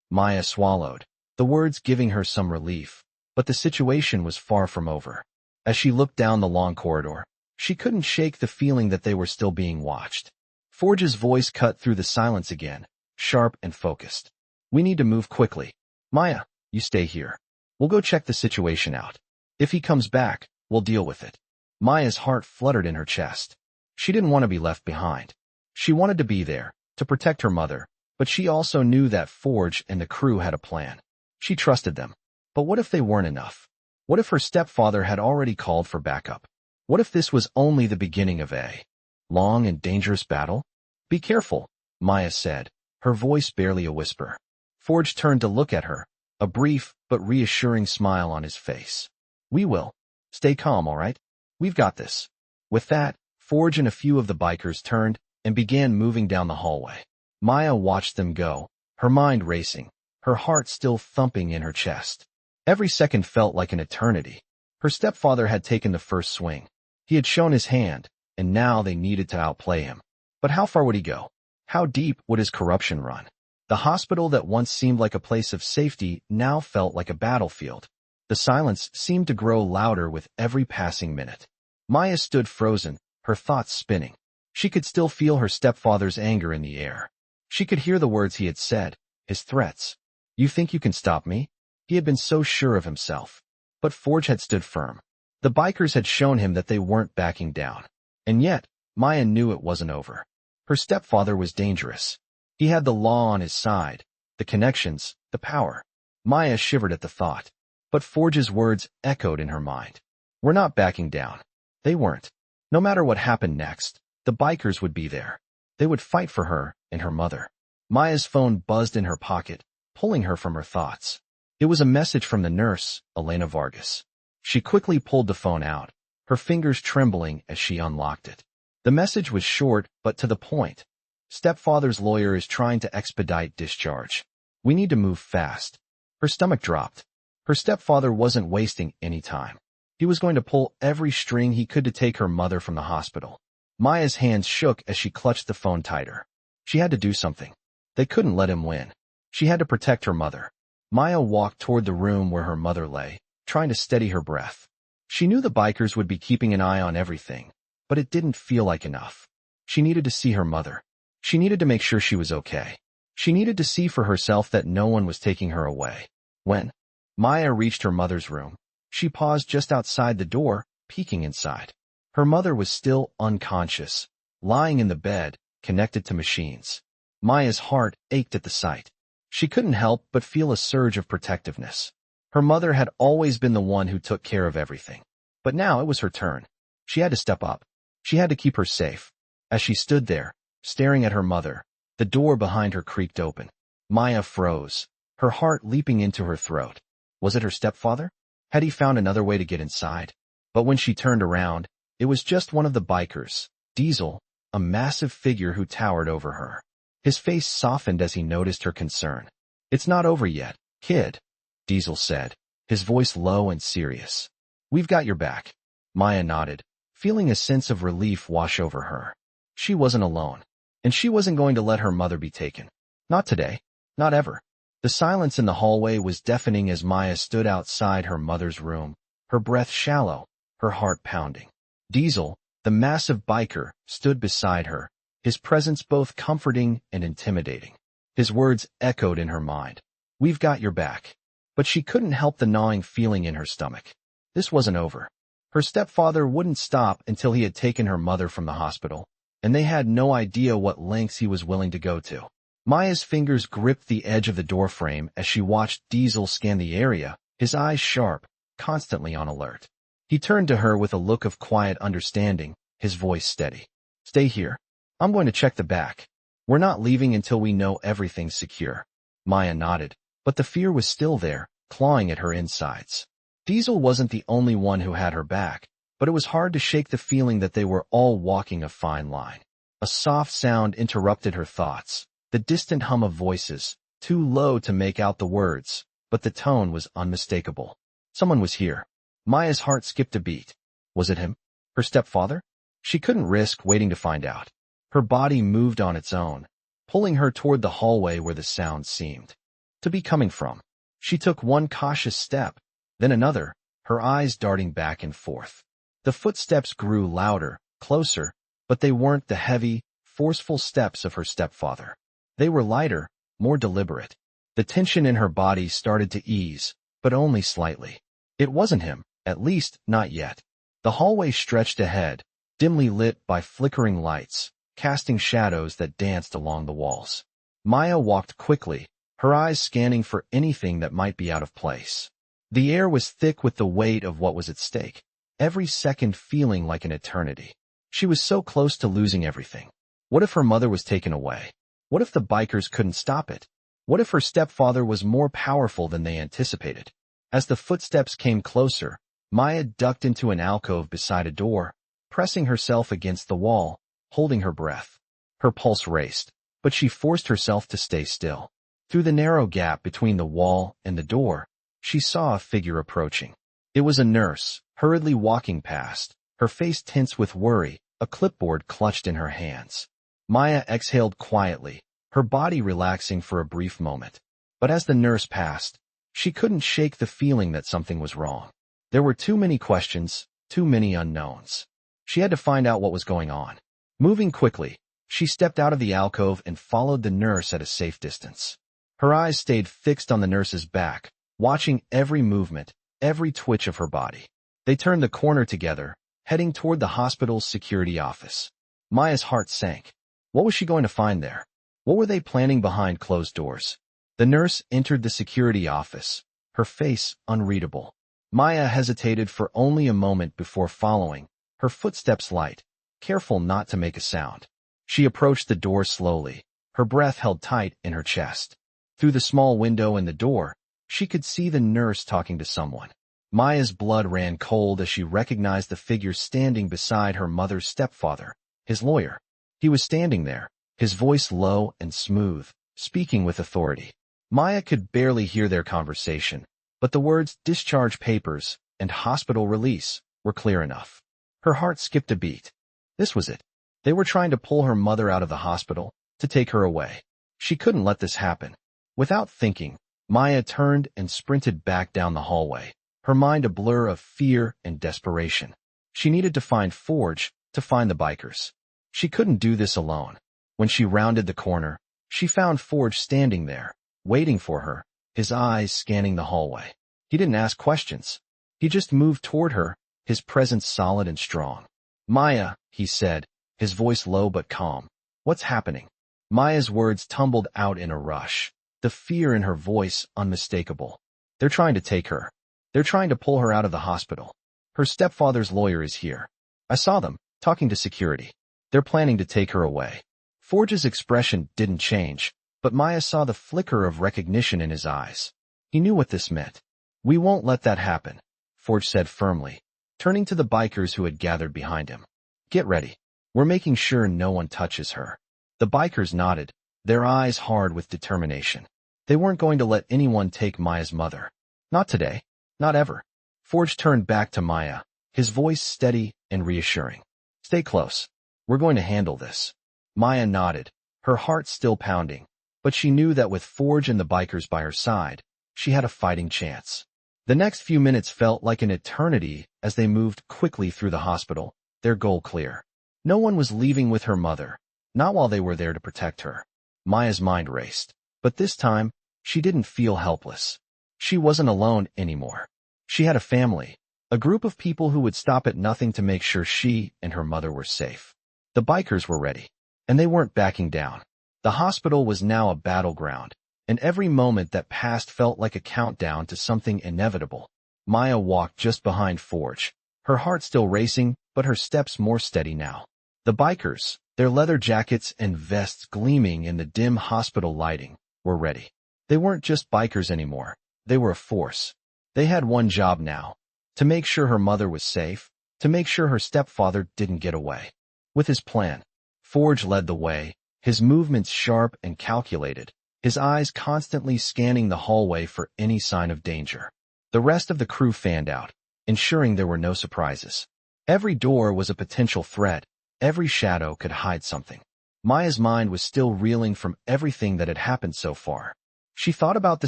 Maya swallowed, the words giving her some relief, but the situation was far from over. As she looked down the long corridor, she couldn't shake the feeling that they were still being watched. Forge's voice cut through the silence again, sharp and focused. "We need to move quickly. Maya, you stay here. We'll go check the situation out. If he comes back, we'll deal with it." Maya's heart fluttered in her chest. She didn't want to be left behind. She wanted to be there, to protect her mother, but she also knew that Forge and the crew had a plan. She trusted them. But what if they weren't enough? What if her stepfather had already called for backup? What if this was only the beginning of a long and dangerous battle? "Be careful," Maya said, her voice barely a whisper. Forge turned to look at her, a brief but reassuring smile on his face. We will. Stay calm, all right? We've got this. With that, Forge and a few of the bikers turned and began moving down the hallway. Maya watched them go, her mind racing, her heart still thumping in her chest. Every second felt like an eternity. Her stepfather had taken the first swing. He had shown his hand, and now they needed to outplay him. But how far would he go? How deep would his corruption run? The hospital that once seemed like a place of safety now felt like a battlefield. The silence seemed to grow louder with every passing minute. Maya stood frozen, her thoughts spinning. She could still feel her stepfather's anger in the air. She could hear the words he had said, his threats. You think you can stop me? He had been so sure of himself. But Forge had stood firm. The bikers had shown him that they weren't backing down. And yet, Maya knew it wasn't over. Her stepfather was dangerous. He had the law on his side, the connections, the power. Maya shivered at the thought. But Forge's words echoed in her mind. We're not backing down. They weren't. No matter what happened next, the bikers would be there. They would fight for her and her mother. Maya's phone buzzed in her pocket, pulling her from her thoughts. It was a message from the nurse, Elena Vargas. She quickly pulled the phone out, her fingers trembling as she unlocked it. The message was short but to the point. Stepfather's lawyer is trying to expedite discharge. We need to move fast. Her stomach dropped. Her stepfather wasn't wasting any time. He was going to pull every string he could to take her mother from the hospital. Maya's hands shook as she clutched the phone tighter. She had to do something. They couldn't let him win. She had to protect her mother. Maya walked toward the room where her mother lay, trying to steady her breath. She knew the bikers would be keeping an eye on everything, but it didn't feel like enough. She needed to see her mother. She needed to make sure she was okay. She needed to see for herself that no one was taking her away. When Maya reached her mother's room, she paused just outside the door, peeking inside. Her mother was still unconscious, lying in the bed, connected to machines. Maya's heart ached at the sight. She couldn't help but feel a surge of protectiveness. Her mother had always been the one who took care of everything. But now it was her turn. She had to step up. She had to keep her safe. As she stood there, staring at her mother, the door behind her creaked open. Maya froze, her heart leaping into her throat. Was it her stepfather? Had he found another way to get inside? But when she turned around, it was just one of the bikers, Diesel, a massive figure who towered over her. His face softened as he noticed her concern. It's not over yet, kid, Diesel said, his voice low and serious. We've got your back. Maya nodded, feeling a sense of relief wash over her. She wasn't alone, and she wasn't going to let her mother be taken. Not today, not ever. The silence in the hallway was deafening as Maya stood outside her mother's room, her breath shallow, her heart pounding. Diesel, the massive biker, stood beside her, his presence both comforting and intimidating. His words echoed in her mind. We've got your back. But she couldn't help the gnawing feeling in her stomach. This wasn't over. Her stepfather wouldn't stop until he had taken her mother from the hospital, and they had no idea what lengths he was willing to go to. Maya's fingers gripped the edge of the doorframe as she watched Diesel scan the area, his eyes sharp, constantly on alert. He turned to her with a look of quiet understanding, his voice steady. Stay here. I'm going to check the back. We're not leaving until we know everything's secure. Maya nodded, but the fear was still there, clawing at her insides. Diesel wasn't the only one who had her back, but it was hard to shake the feeling that they were all walking a fine line. A soft sound interrupted her thoughts, the distant hum of voices, too low to make out the words, but the tone was unmistakable. Someone was here. Maya's heart skipped a beat. Was it him? Her stepfather? She couldn't risk waiting to find out. Her body moved on its own, pulling her toward the hallway where the sound seemed to be coming from. She took one cautious step, then another, her eyes darting back and forth. The footsteps grew louder, closer, but they weren't the heavy, forceful steps of her stepfather. They were lighter, more deliberate. The tension in her body started to ease, but only slightly. It wasn't him, at least not yet. The hallway stretched ahead, dimly lit by flickering lights, casting shadows that danced along the walls. Maya walked quickly, her eyes scanning for anything that might be out of place. The air was thick with the weight of what was at stake, every second feeling like an eternity. She was so close to losing everything. What if her mother was taken away? What if the bikers couldn't stop it? What if her stepfather was more powerful than they anticipated? As the footsteps came closer, Maya ducked into an alcove beside a door, pressing herself against the wall, holding her breath. Her pulse raced, but she forced herself to stay still. Through the narrow gap between the wall and the door, she saw a figure approaching. It was a nurse, hurriedly walking past, her face tense with worry, a clipboard clutched in her hands. Maya exhaled quietly, her body relaxing for a brief moment. But as the nurse passed, she couldn't shake the feeling that something was wrong. There were too many questions, too many unknowns. She had to find out what was going on. Moving quickly, she stepped out of the alcove and followed the nurse at a safe distance. Her eyes stayed fixed on the nurse's back, watching every movement, every twitch of her body. They turned the corner together, heading toward the hospital's security office. Maya's heart sank. What was she going to find there? What were they planning behind closed doors? The nurse entered the security office, her face unreadable. Maya hesitated for only a moment before following, her footsteps light, careful not to make a sound. She approached the door slowly, her breath held tight in her chest. Through the small window in the door, she could see the nurse talking to someone. Maya's blood ran cold as she recognized the figure standing beside her mother's stepfather, his lawyer. He was standing there, his voice low and smooth, speaking with authority. Maya could barely hear their conversation, but the words "discharge papers" and "hospital release" were clear enough. Her heart skipped a beat. This was it. They were trying to pull her mother out of the hospital, to take her away. She couldn't let this happen. Without thinking, Maya turned and sprinted back down the hallway, her mind a blur of fear and desperation. She needed to find Forge, to find the bikers. She couldn't do this alone. When she rounded the corner, she found Forge standing there, waiting for her, his eyes scanning the hallway. He didn't ask questions. He just moved toward her, his presence solid and strong. "Maya," he said, his voice low but calm. "What's happening?" Maya's words tumbled out in a rush, the fear in her voice unmistakable. "They're trying to take her. They're trying to pull her out of the hospital. Her stepfather's lawyer is here. I saw them, talking to security. They're planning to take her away." Forge's expression didn't change, but Maya saw the flicker of recognition in his eyes. He knew what this meant. "We won't let that happen," Forge said firmly, turning to the bikers who had gathered behind him. "Get ready. We're making sure no one touches her." The bikers nodded, their eyes hard with determination. They weren't going to let anyone take Maya's mother. Not today. Not ever. Forge turned back to Maya, his voice steady and reassuring. "Stay close. We're going to handle this." Maya nodded, her heart still pounding, but she knew that with Forge and the bikers by her side, she had a fighting chance. The next few minutes felt like an eternity as they moved quickly through the hospital, their goal clear. No one was leaving with her mother, not while they were there to protect her. Maya's mind raced, but this time, she didn't feel helpless. She wasn't alone anymore. She had a family, a group of people who would stop at nothing to make sure she and her mother were safe. The bikers were ready, and they weren't backing down. The hospital was now a battleground, and every moment that passed felt like a countdown to something inevitable. Maya walked just behind Forge, her heart still racing, but her steps more steady now. The bikers, their leather jackets and vests gleaming in the dim hospital lighting, were ready. They weren't just bikers anymore. They were a force. They had one job now: to make sure her mother was safe, to make sure her stepfather didn't get away. With his plan, Forge led the way, his movements sharp and calculated, his eyes constantly scanning the hallway for any sign of danger. The rest of the crew fanned out, ensuring there were no surprises. Every door was a potential threat, every shadow could hide something. Maya's mind was still reeling from everything that had happened so far. She thought about the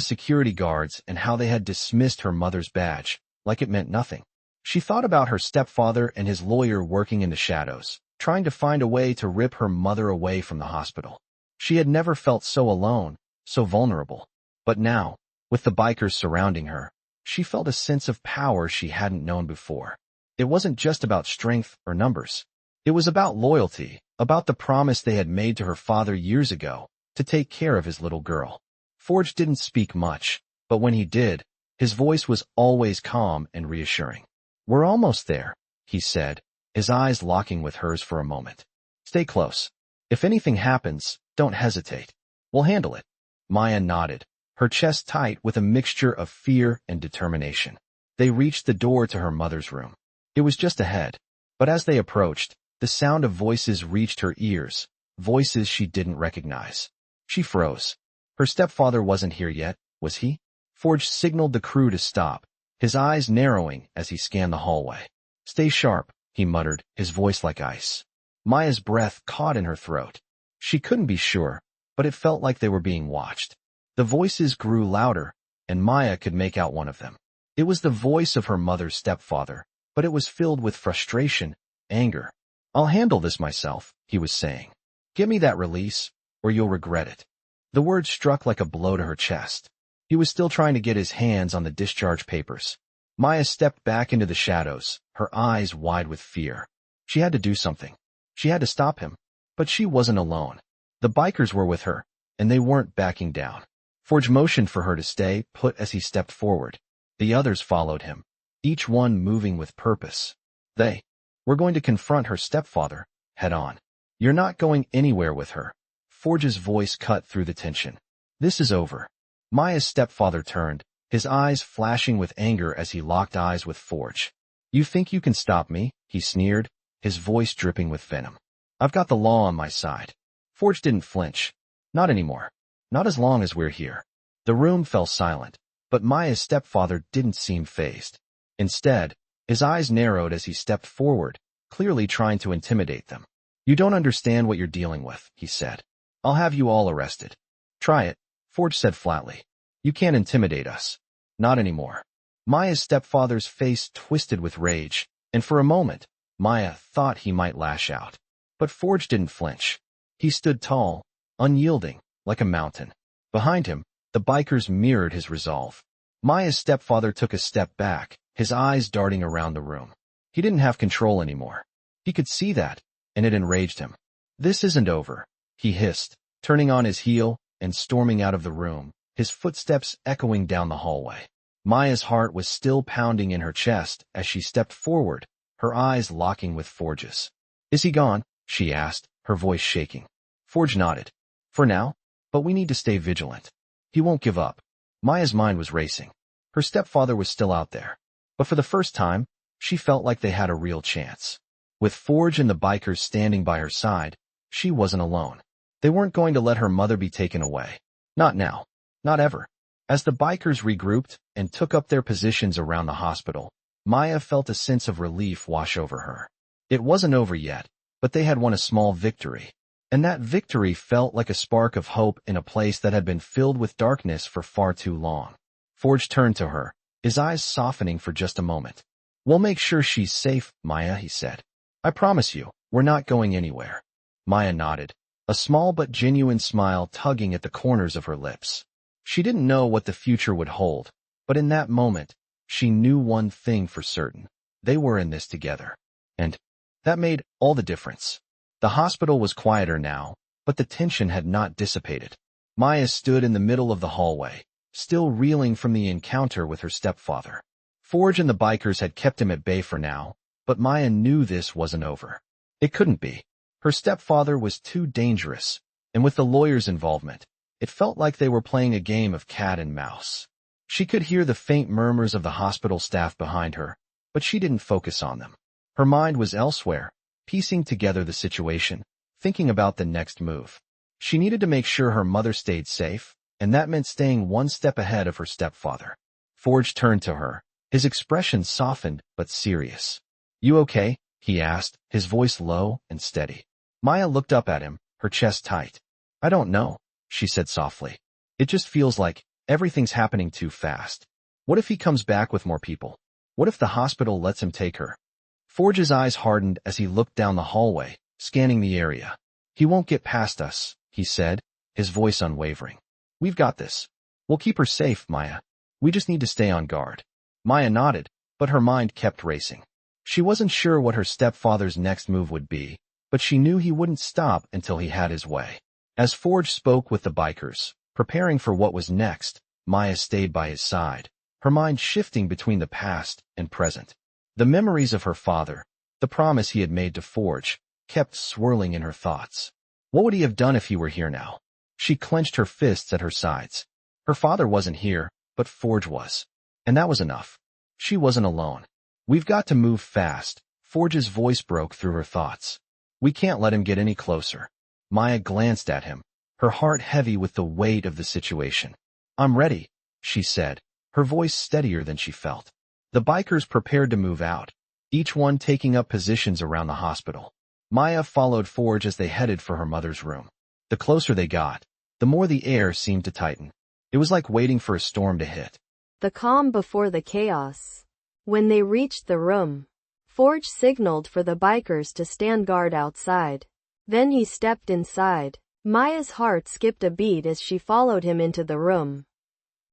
security guards and how they had dismissed her mother's badge, like it meant nothing. She thought about her stepfather and his lawyer working in the shadows, trying to find a way to rip her mother away from the hospital. She had never felt so alone, so vulnerable. But now, with the bikers surrounding her, she felt a sense of power she hadn't known before. It wasn't just about strength or numbers. It was about loyalty, about the promise they had made to her father years ago, to take care of his little girl. Forge didn't speak much, but when he did, his voice was always calm and reassuring. "We're almost there," he said, his eyes locking with hers for a moment. "Stay close. If anything happens, don't hesitate. We'll handle it. Maya nodded, her chest tight with a mixture of fear and determination. They reached the door to her mother's room. It was just ahead, but as they approached, the sound of voices reached her ears, voices she didn't recognize. She froze. Her stepfather wasn't here yet, was he? Forge signaled the crew to stop, his eyes narrowing as he scanned the hallway. Stay sharp, he muttered, his voice like ice. Maya's breath caught in her throat. She couldn't be sure, but it felt like they were being watched. The voices grew louder, and Maya could make out one of them. It was the voice of her mother's stepfather, but it was filled with frustration, anger. I'll handle this myself, he was saying. Give me that release, or you'll regret it. The words struck like a blow to her chest. He was still trying to get his hands on the discharge papers. Maya stepped back into the shadows, her eyes wide with fear. She had to do something. She had to stop him. But she wasn't alone. The bikers were with her, and they weren't backing down. Forge motioned for her to stay put as he stepped forward. The others followed him, each one moving with purpose. They were going to confront her stepfather, head on. You're not going anywhere with her. Forge's voice cut through the tension. This is over. Maya's stepfather turned, his eyes flashing with anger as he locked eyes with Forge. You think you can stop me? He sneered, his voice dripping with venom. I've got the law on my side. Forge didn't flinch. Not anymore. Not as long as we're here. The room fell silent, but Maya's stepfather didn't seem fazed. Instead, his eyes narrowed as he stepped forward, clearly trying to intimidate them. You don't understand what you're dealing with, he said. I'll have you all arrested. Try it, Forge said flatly. You can't intimidate us. Not anymore. Maya's stepfather's face twisted with rage, and for a moment, Maya thought he might lash out. But Forge didn't flinch. He stood tall, unyielding, like a mountain. Behind him, the bikers mirrored his resolve. Maya's stepfather took a step back, his eyes darting around the room. He didn't have control anymore. He could see that, and it enraged him. This isn't over, he hissed, turning on his heel and storming out of the room, his footsteps echoing down the hallway. Maya's heart was still pounding in her chest as she stepped forward, her eyes locking with Forge's. Is he gone? She asked, her voice shaking. Forge nodded. For now, but we need to stay vigilant. He won't give up. Maya's mind was racing. Her stepfather was still out there. But for the first time, she felt like they had a real chance. With Forge and the bikers standing by her side, she wasn't alone. They weren't going to let her mother be taken away. Not now. Not ever. As the bikers regrouped and took up their positions around the hospital, Maya felt a sense of relief wash over her. It wasn't over yet, but they had won a small victory. And that victory felt like a spark of hope in a place that had been filled with darkness for far too long. Forge turned to her, his eyes softening for just a moment. We'll make sure she's safe, Maya, he said. I promise you, we're not going anywhere. Maya nodded, a small but genuine smile tugging at the corners of her lips. She didn't know what the future would hold, but in that moment, she knew one thing for certain. They were in this together. And that made all the difference. The hospital was quieter now, but the tension had not dissipated. Maya stood in the middle of the hallway, still reeling from the encounter with her stepfather. Forge and the bikers had kept him at bay for now, but Maya knew this wasn't over. It couldn't be. Her stepfather was too dangerous, and with the lawyer's involvement, it felt like they were playing a game of cat and mouse. She could hear the faint murmurs of the hospital staff behind her, but she didn't focus on them. Her mind was elsewhere, piecing together the situation, thinking about the next move. She needed to make sure her mother stayed safe, and that meant staying one step ahead of her stepfather. Forge turned to her, his expression softened but serious. You okay? He asked, his voice low and steady. Maya looked up at him, her chest tight. I don't know, she said softly. It just feels like everything's happening too fast. What if he comes back with more people? What if the hospital lets him take her? Forge's eyes hardened as he looked down the hallway, scanning the area. He won't get past us, he said, his voice unwavering. We've got this. We'll keep her safe, Maya. We just need to stay on guard. Maya nodded, but her mind kept racing. She wasn't sure what her stepfather's next move would be, but she knew he wouldn't stop until he had his way. As Forge spoke with the bikers, preparing for what was next, Maya stayed by his side, her mind shifting between the past and present. The memories of her father, the promise he had made to Forge, kept swirling in her thoughts. What would he have done if he were here now? She clenched her fists at her sides. Her father wasn't here, but Forge was. And that was enough. She wasn't alone. We've got to move fast. Forge's voice broke through her thoughts. We can't let him get any closer. Maya glanced at him, her heart heavy with the weight of the situation. I'm ready, she said, her voice steadier than she felt. The bikers prepared to move out, each one taking up positions around the hospital. Maya followed Forge as they headed for her mother's room. The closer they got, the more the air seemed to tighten. It was like waiting for a storm to hit. The calm before the chaos. When they reached the room, Forge signaled for the bikers to stand guard outside. Then he stepped inside. Maya's heart skipped a beat as she followed him into the room.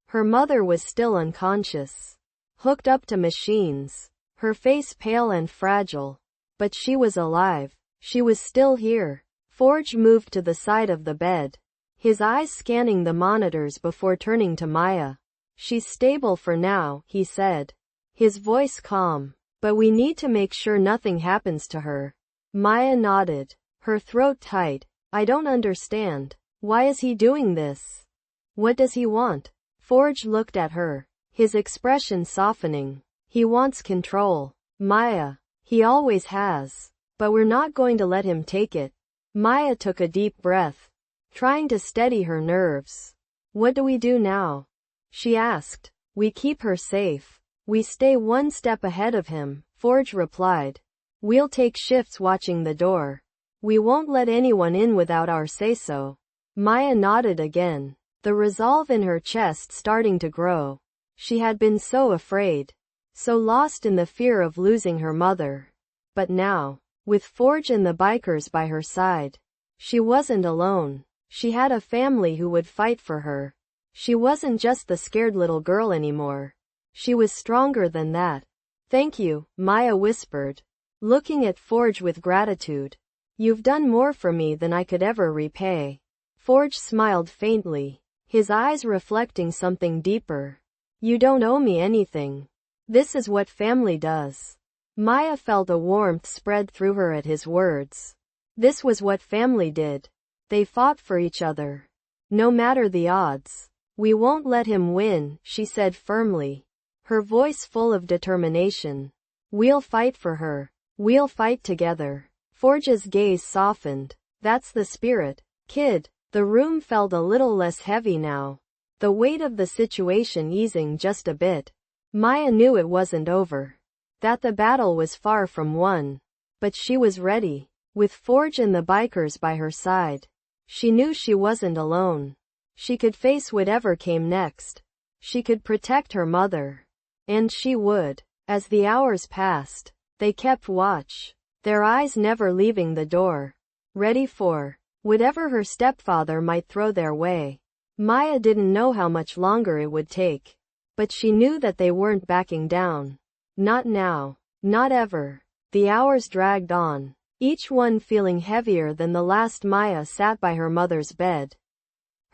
Her mother was still unconscious, hooked up to machines, her face pale and fragile. But she was alive. She was still here. Forge moved to the side of the bed, his eyes scanning the monitors before turning to Maya. She's stable for now, he said, his voice calm. But we need to make sure nothing happens to her. Maya nodded, her throat tight. I don't understand. Why is he doing this? What does he want? Forge looked at her, his expression softening. He wants control. Maya. He always has. But we're not going to let him take it. Maya took a deep breath, trying to steady her nerves. What do we do now? She asked. We keep her safe. We stay one step ahead of him, Forge replied. We'll take shifts watching the door. We won't let anyone in without our say-so. Maya nodded again, the resolve in her chest starting to grow. She had been so afraid, so lost in the fear of losing her mother. But now, with Forge and the bikers by her side, she wasn't alone. She had a family who would fight for her. She wasn't just the scared little girl anymore. She was stronger than that. Thank you, Maya whispered, looking at Forge with gratitude. You've done more for me than I could ever repay. Forge smiled faintly, his eyes reflecting something deeper. You don't owe me anything. This is what family does. Maya felt a warmth spread through her at his words. This was what family did. They fought for each other. No matter the odds. We won't let him win, she said firmly, her voice full of determination. We'll fight for her. We'll fight together. Forge's gaze softened. That's the spirit, kid. The room felt a little less heavy now, the weight of the situation easing just a bit. Maya knew it wasn't over, that the battle was far from won. But she was ready, with Forge and the bikers by her side. She knew she wasn't alone. She could face whatever came next. She could protect her mother. And she would. As the hours passed, they kept watch, their eyes never leaving the door, ready for whatever her stepfather might throw their way. Maya didn't know how much longer it would take, but she knew that they weren't backing down. Not now. Not ever. The hours dragged on, each one feeling heavier than the last. Maya sat by her mother's bed,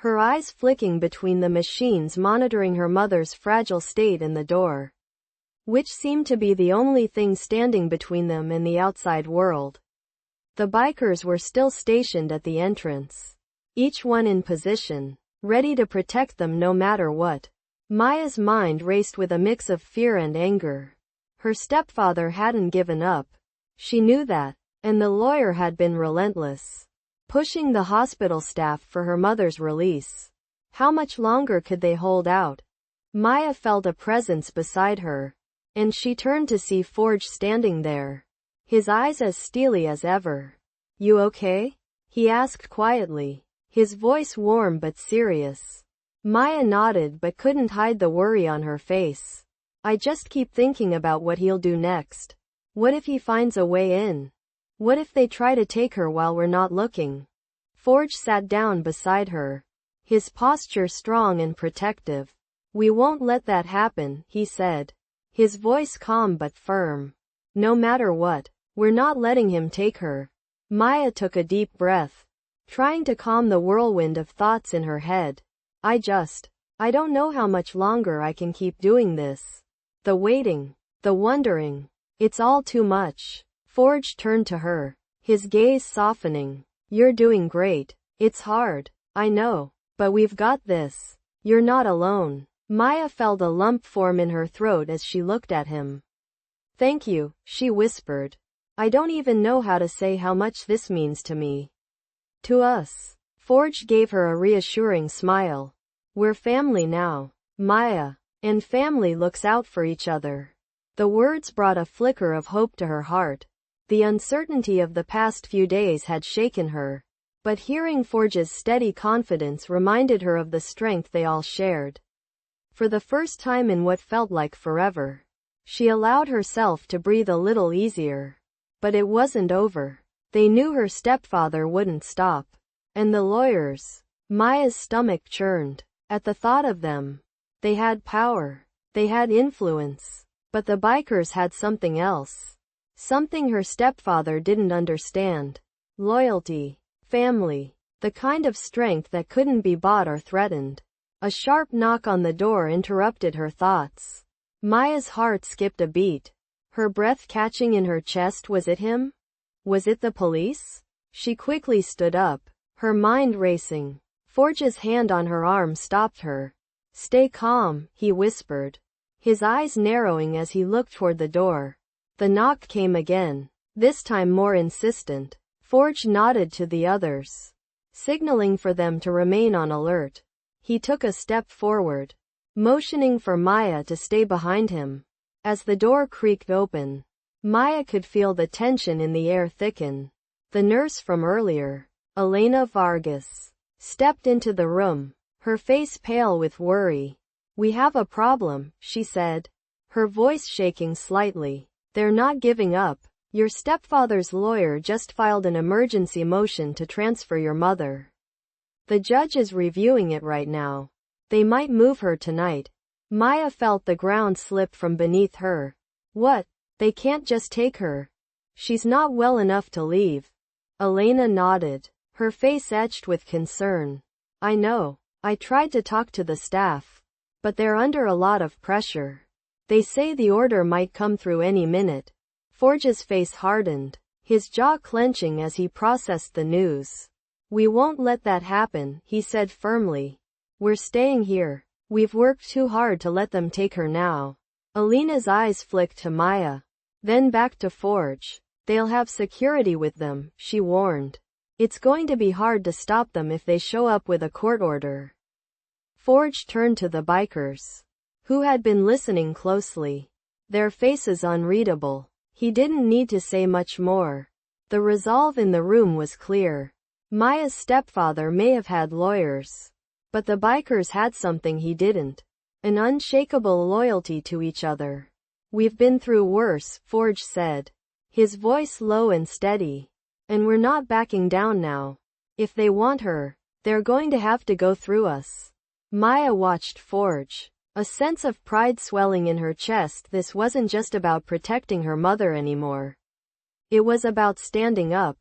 her eyes flicking between the machines monitoring her mother's fragile state and the door, which seemed to be the only thing standing between them and the outside world. The bikers were still stationed at the entrance, each one in position, ready to protect them no matter what. Maya's mind raced with a mix of fear and anger. Her stepfather hadn't given up. She knew that, and the lawyer had been relentless, pushing the hospital staff for her mother's release. How much longer could they hold out? Maya felt a presence beside her, and she turned to see Forge standing there, his eyes as steely as ever. You okay? He asked quietly, his voice warm but serious. Maya nodded but couldn't hide the worry on her face. I just keep thinking about what he'll do next. What if he finds a way in? What if they try to take her while we're not looking? Forge sat down beside her, his posture strong and protective. We won't let that happen, he said, his voice calm but firm. No matter what, we're not letting him take her. Maya took a deep breath, trying to calm the whirlwind of thoughts in her head. I don't know how much longer I can keep doing this. The waiting, the wondering. It's all too much. Forge turned to her, his gaze softening. You're doing great. It's hard. I know. But we've got this. You're not alone. Maya felt a lump form in her throat as she looked at him. Thank you, she whispered. I don't even know how to say how much this means to me. To us. Forge gave her a reassuring smile. We're family now, Maya. And family looks out for each other. The words brought a flicker of hope to her heart. The uncertainty of the past few days had shaken her. But hearing Forge's steady confidence reminded her of the strength they all shared. For the first time in what felt like forever, she allowed herself to breathe a little easier. But it wasn't over. They knew her stepfather wouldn't stop. And the lawyers. Maya's stomach churned at the thought of them. They had power. They had influence. But the bikers had something else. Something her stepfather didn't understand. Loyalty. Family. The kind of strength that couldn't be bought or threatened. A sharp knock on the door interrupted her thoughts. Maya's heart skipped a beat. Her breath catching in her chest. Was it him? Was it the police? She quickly stood up, her mind racing. Forge's hand on her arm stopped her. Stay calm, he whispered, his eyes narrowing as he looked toward the door. The knock came again, this time more insistent. Forge nodded to the others, signaling for them to remain on alert. He took a step forward, motioning for Maya to stay behind him. As the door creaked open, Maya could feel the tension in the air thicken. The nurse from earlier, Elena Vargas, stepped into the room, her face pale with worry. We have a problem, she said, her voice shaking slightly. They're not giving up. Your stepfather's lawyer just filed an emergency motion to transfer your mother. The judge is reviewing it right now. They might move her tonight. Maya felt the ground slip from beneath her. What? They can't just take her. She's not well enough to leave. Elena nodded, her face etched with concern. I know. I tried to talk to the staff. But they're under a lot of pressure. They say the order might come through any minute. Forge's face hardened, his jaw clenching as he processed the news. We won't let that happen, he said firmly. We're staying here. We've worked too hard to let them take her now. Elena's eyes flicked to Maya, then back to Forge. They'll have security with them, she warned. It's going to be hard to stop them if they show up with a court order. Forge turned to the bikers, who had been listening closely, their faces unreadable. He didn't need to say much more. The resolve in the room was clear. Maya's stepfather may have had lawyers, but the bikers had something he didn't. An unshakable loyalty to each other. We've been through worse, Forge said, his voice low and steady. And we're not backing down now. If they want her, they're going to have to go through us. Maya watched Forge, a sense of pride swelling in her chest. This wasn't just about protecting her mother anymore. It was about standing up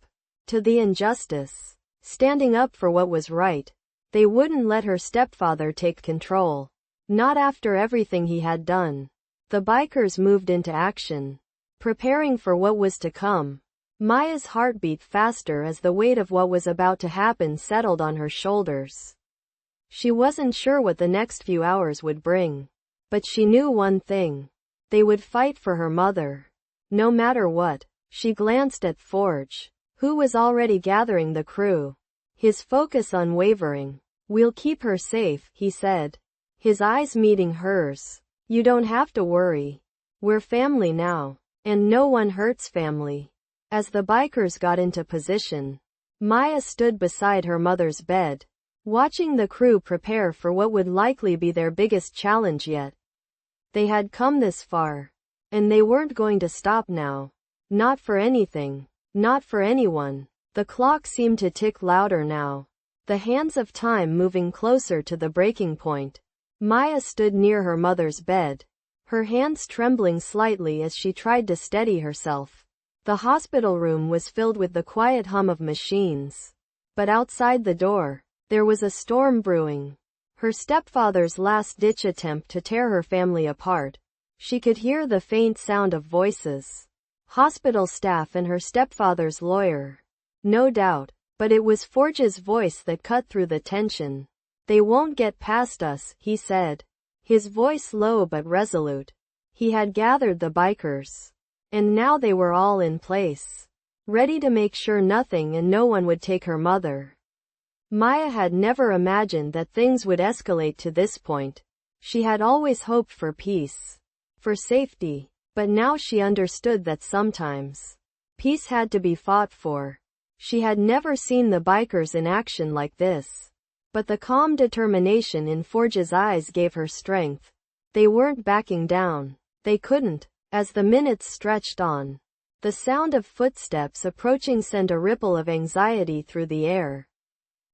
to the injustice, standing up for what was right. They wouldn't let her stepfather take control. Not after everything he had done. The bikers moved into action, preparing for what was to come. Maya's heart beat faster as the weight of what was about to happen settled on her shoulders. She wasn't sure what the next few hours would bring. But she knew one thing. They would fight for her mother. No matter what. She glanced at Forge, who was already gathering the crew. His focus unwavering. We'll keep her safe, he said, his eyes meeting hers. You don't have to worry. We're family now. And no one hurts family. As the bikers got into position, Maya stood beside her mother's bed, watching the crew prepare for what would likely be their biggest challenge yet. They had come this far, and they weren't going to stop now. Not for anything. Not for anyone. The clock seemed to tick louder now, the hands of time moving closer to the breaking point. Maya stood near her mother's bed, her hands trembling slightly as she tried to steady herself. The hospital room was filled with the quiet hum of machines. But outside the door, there was a storm brewing. Her stepfather's last-ditch attempt to tear her family apart. She could hear the faint sound of voices. Hospital staff and her stepfather's lawyer. No doubt, But it was Forge's voice that cut through the tension. "They won't get past us," he said. His voice low but resolute. He had gathered the bikers. And now they were all in place, ready to make sure nothing and no one would take her mother. Maya had never imagined that things would escalate to this point. She had always hoped for peace, for safety, but now she understood that sometimes peace had to be fought for. She had never seen the bikers in action like this, but the calm determination in Forge's eyes gave her strength. They weren't backing down. They couldn't. As the minutes stretched on, the sound of footsteps approaching sent a ripple of anxiety through the air.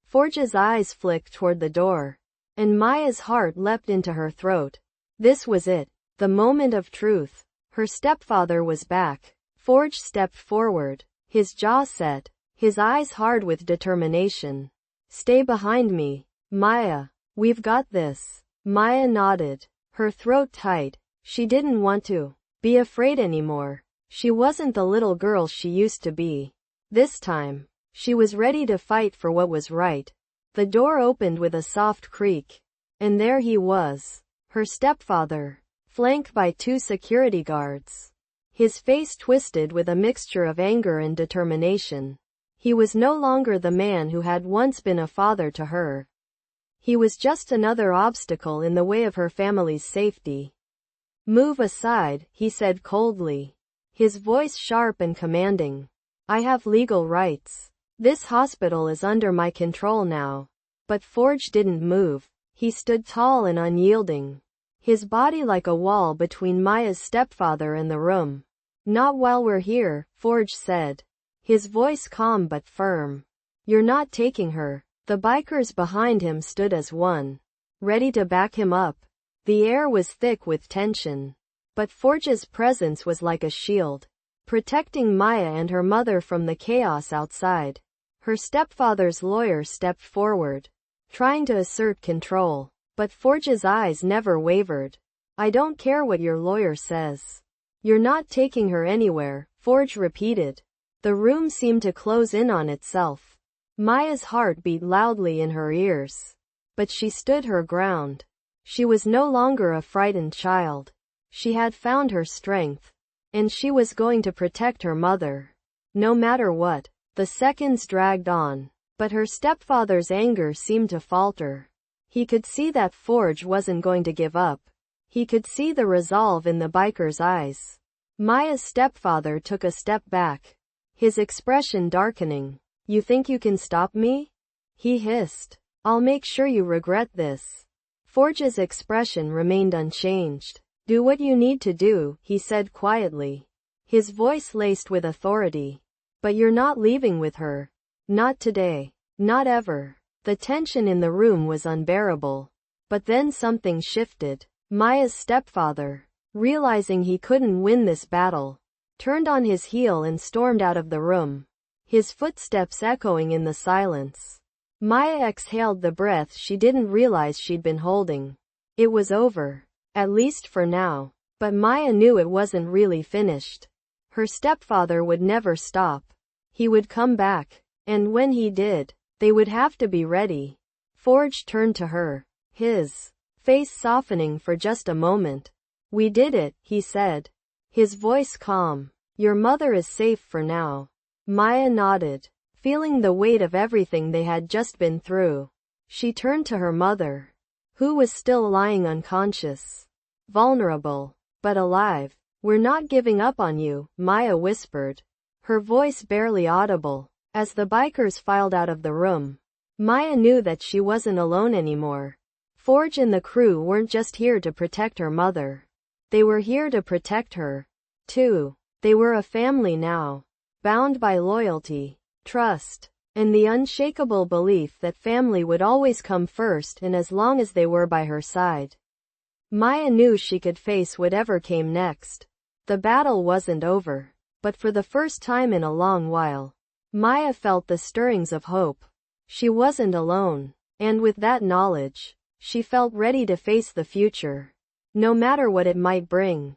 Forge's eyes flicked toward the door, and Maya's heart leapt into her throat. This was it, the moment of truth. Her stepfather was back. Forge stepped forward, his jaw set, his eyes hard with determination. "Stay behind me, Maya. We've got this." Maya nodded, her throat tight. She didn't want to be afraid anymore. She wasn't the little girl she used to be. This time, she was ready to fight for what was right. The door opened with a soft creak, and there he was, her stepfather, flanked by 2 security guards. His face twisted with a mixture of anger and determination. He was no longer the man who had once been a father to her. He was just another obstacle in the way of her family's safety. "Move aside," he said coldly, his voice sharp and commanding. "I have legal rights. This hospital is under my control now." But Forge didn't move. He stood tall and unyielding, his body like a wall between Maya's stepfather and the room. "Not while we're here," Forge said, his voice calm but firm. "You're not taking her." The bikers behind him stood as one, ready to back him up. The air was thick with tension, but Forge's presence was like a shield, protecting Maya and her mother from the chaos outside. Her stepfather's lawyer stepped forward, trying to assert control, but Forge's eyes never wavered. "I don't care what your lawyer says. You're not taking her anywhere," Forge repeated. The room seemed to close in on itself. Maya's heart beat loudly in her ears, but she stood her ground. She was no longer a frightened child. She had found her strength, and she was going to protect her mother, no matter what. The seconds dragged on, but her stepfather's anger seemed to falter. He could see that Forge wasn't going to give up. He could see the resolve in the biker's eyes. Maya's stepfather took a step back, his expression darkening. "You think you can stop me?" he hissed. "I'll make sure you regret this." Forge's expression remained unchanged. "Do what you need to do," he said quietly, his voice laced with authority. "But you're not leaving with her. Not today. Not ever." The tension in the room was unbearable. But then something shifted. Maya's stepfather, realizing he couldn't win this battle, turned on his heel and stormed out of the room, his footsteps echoing in the silence. Maya exhaled the breath she didn't realize she'd been holding. It was over, at least for now. But Maya knew it wasn't really finished. Her stepfather would never stop. He would come back, and when he did, they would have to be ready. Forge turned to her, his face softening for just a moment. "We did it," he said, his voice calm. "Your mother is safe for now." Maya nodded, feeling the weight of everything they had just been through. She turned to her mother, who was still lying unconscious, vulnerable, but alive. "We're not giving up on you," Maya whispered, her voice barely audible. As the bikers filed out of the room, Maya knew that she wasn't alone anymore. Forge and the crew weren't just here to protect her mother. They were here to protect her, too. They were a family now, bound by loyalty, trust, and the unshakable belief that family would always come first, and as long as they were by her side, Maya knew she could face whatever came next. The battle wasn't over, but for the first time in a long while, Maya felt the stirrings of hope. She wasn't alone, and with that knowledge, she felt ready to face the future, no matter what it might bring.